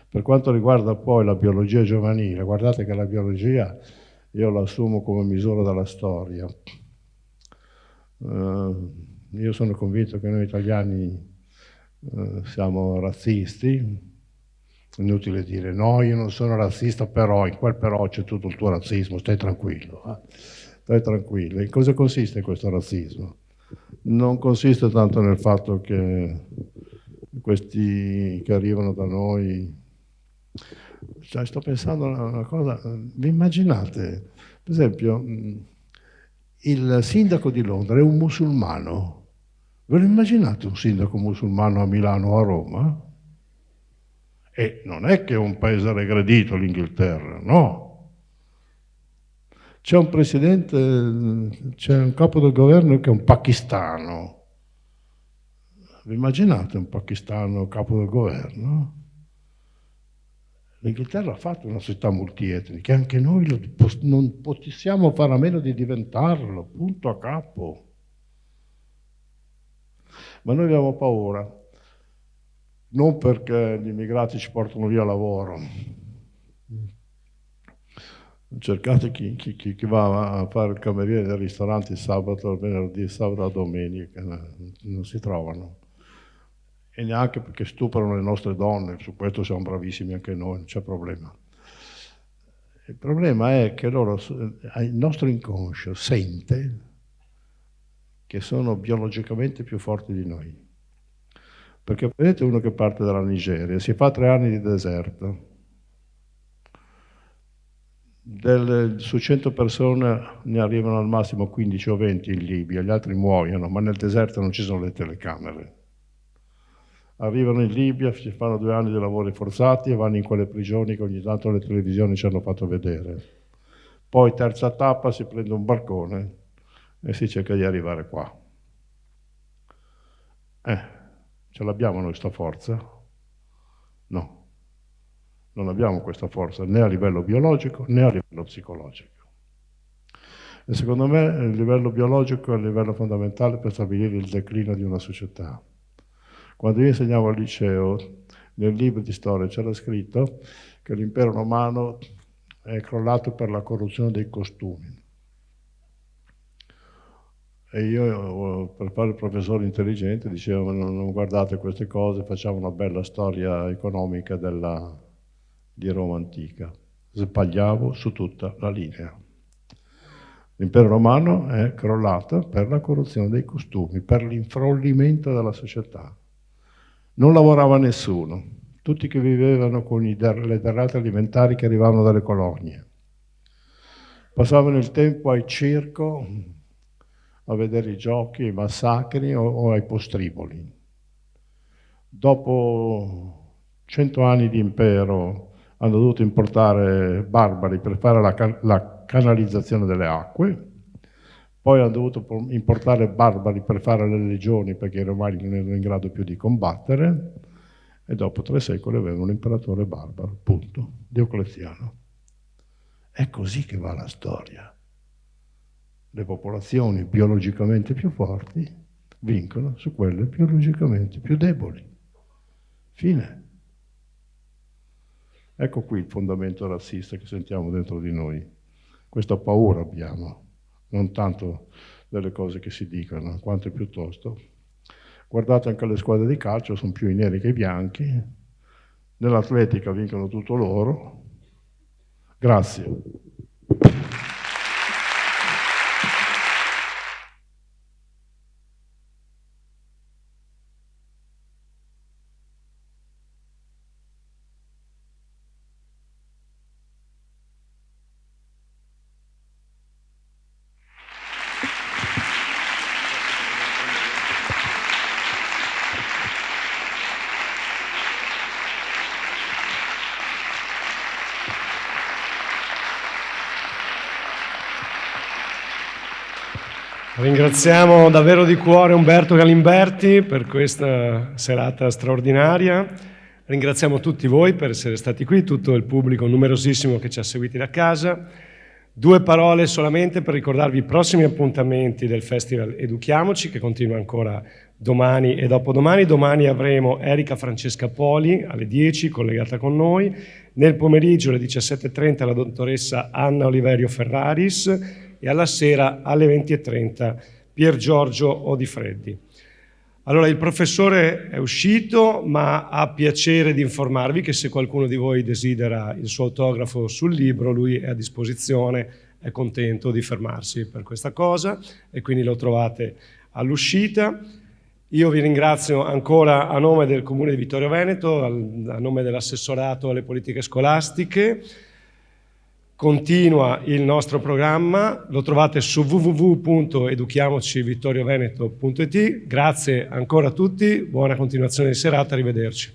Per quanto riguarda poi la biologia giovanile, guardate che la biologia io la assumo come misura della storia. Io sono convinto che noi italiani siamo razzisti. Inutile dire no, io non sono razzista, però in quel però c'è tutto il tuo razzismo, stai tranquillo. Stai tranquillo. In cosa consiste questo razzismo? Non consiste tanto nel fatto che questi che arrivano da noi, cioè, sto pensando a una cosa, vi immaginate, per esempio, il sindaco di Londra è un musulmano. Ve lo immaginate un sindaco musulmano a Milano o a Roma? E non è che è un paese regredito l'Inghilterra, no. C'è un presidente, c'è un capo del governo che è un pakistano. Vi immaginate un pakistano capo del governo? L'Inghilterra ha fatto una società multietnica, anche noi non possiamo fare a meno di diventarlo, punto a capo. Ma noi abbiamo paura. Non perché gli immigrati ci portano via lavoro. Cercate chi va a fare il cameriere del ristorante il sabato, il venerdì, il sabato, la domenica, non si trovano. E neanche perché stuprano le nostre donne, su questo siamo bravissimi anche noi, non c'è problema. Il problema è che il nostro inconscio sente che sono biologicamente più forti di noi. Perché prendete uno che parte dalla Nigeria, si fa 3 anni di deserto, su 100 persone ne arrivano al massimo 15 o 20 in Libia, gli altri muoiono, ma nel deserto non ci sono le telecamere. Arrivano in Libia, si fanno 2 anni di lavori forzati e vanno in quelle prigioni che ogni tanto le televisioni ci hanno fatto vedere. Poi terza tappa, si prende un barcone e si cerca di arrivare qua. Ce l'abbiamo noi sta forza? No, non abbiamo questa forza né a livello biologico né a livello psicologico. E secondo me il livello biologico è il livello fondamentale per stabilire il declino di una società. Quando io insegnavo al liceo, nel libro di storia c'era scritto che l'impero romano è crollato per la corruzione dei costumi. E io, per fare il professore intelligente, dicevo: non guardate queste cose, facciamo una bella storia economica di Roma antica. Sbagliavo su tutta la linea. L'impero romano è crollato per la corruzione dei costumi, per l'infrollimento della società. Non lavorava nessuno, tutti che vivevano con le derrate alimentari che arrivavano dalle colonie. Passavano il tempo al circo, a vedere i giochi, i massacri o ai postriboli. Dopo 100 anni di impero hanno dovuto importare barbari per fare la canalizzazione delle acque, poi hanno dovuto importare barbari per fare le legioni perché i romani non erano in grado più di combattere, e dopo 3 secoli avevano un imperatore barbaro, punto, Diocleziano. È così che va la storia. Le popolazioni biologicamente più forti vincono su quelle biologicamente più deboli. Fine. Ecco qui il fondamento razzista che sentiamo dentro di noi. Questa paura abbiamo, non tanto delle cose che si dicono, quanto piuttosto. Guardate anche le squadre di calcio, sono più i neri che i bianchi. Nell'atletica vincono tutto loro. Grazie. Ringraziamo davvero di cuore Umberto Galimberti per questa serata straordinaria. Ringraziamo tutti voi per essere stati qui, tutto il pubblico numerosissimo che ci ha seguiti da casa. 2 parole solamente per ricordarvi i prossimi appuntamenti del Festival Educhiamoci, che continua ancora domani e dopodomani. Domani avremo Erika Francesca Poli alle 10, collegata con noi. Nel pomeriggio alle 17:30 la dottoressa Anna Oliverio Ferraris, e alla sera alle 20:30 Pier Giorgio Odifreddi. Allora, il professore è uscito, ma ha piacere di informarvi che se qualcuno di voi desidera il suo autografo sul libro, lui è a disposizione, è contento di fermarsi per questa cosa, e quindi lo trovate all'uscita. Io vi ringrazio ancora a nome del Comune di Vittorio Veneto, a nome dell'assessorato alle politiche scolastiche. Continua il nostro programma, lo trovate su www.educhiamocivittorioveneto.it. Grazie ancora a tutti, buona continuazione di serata, arrivederci.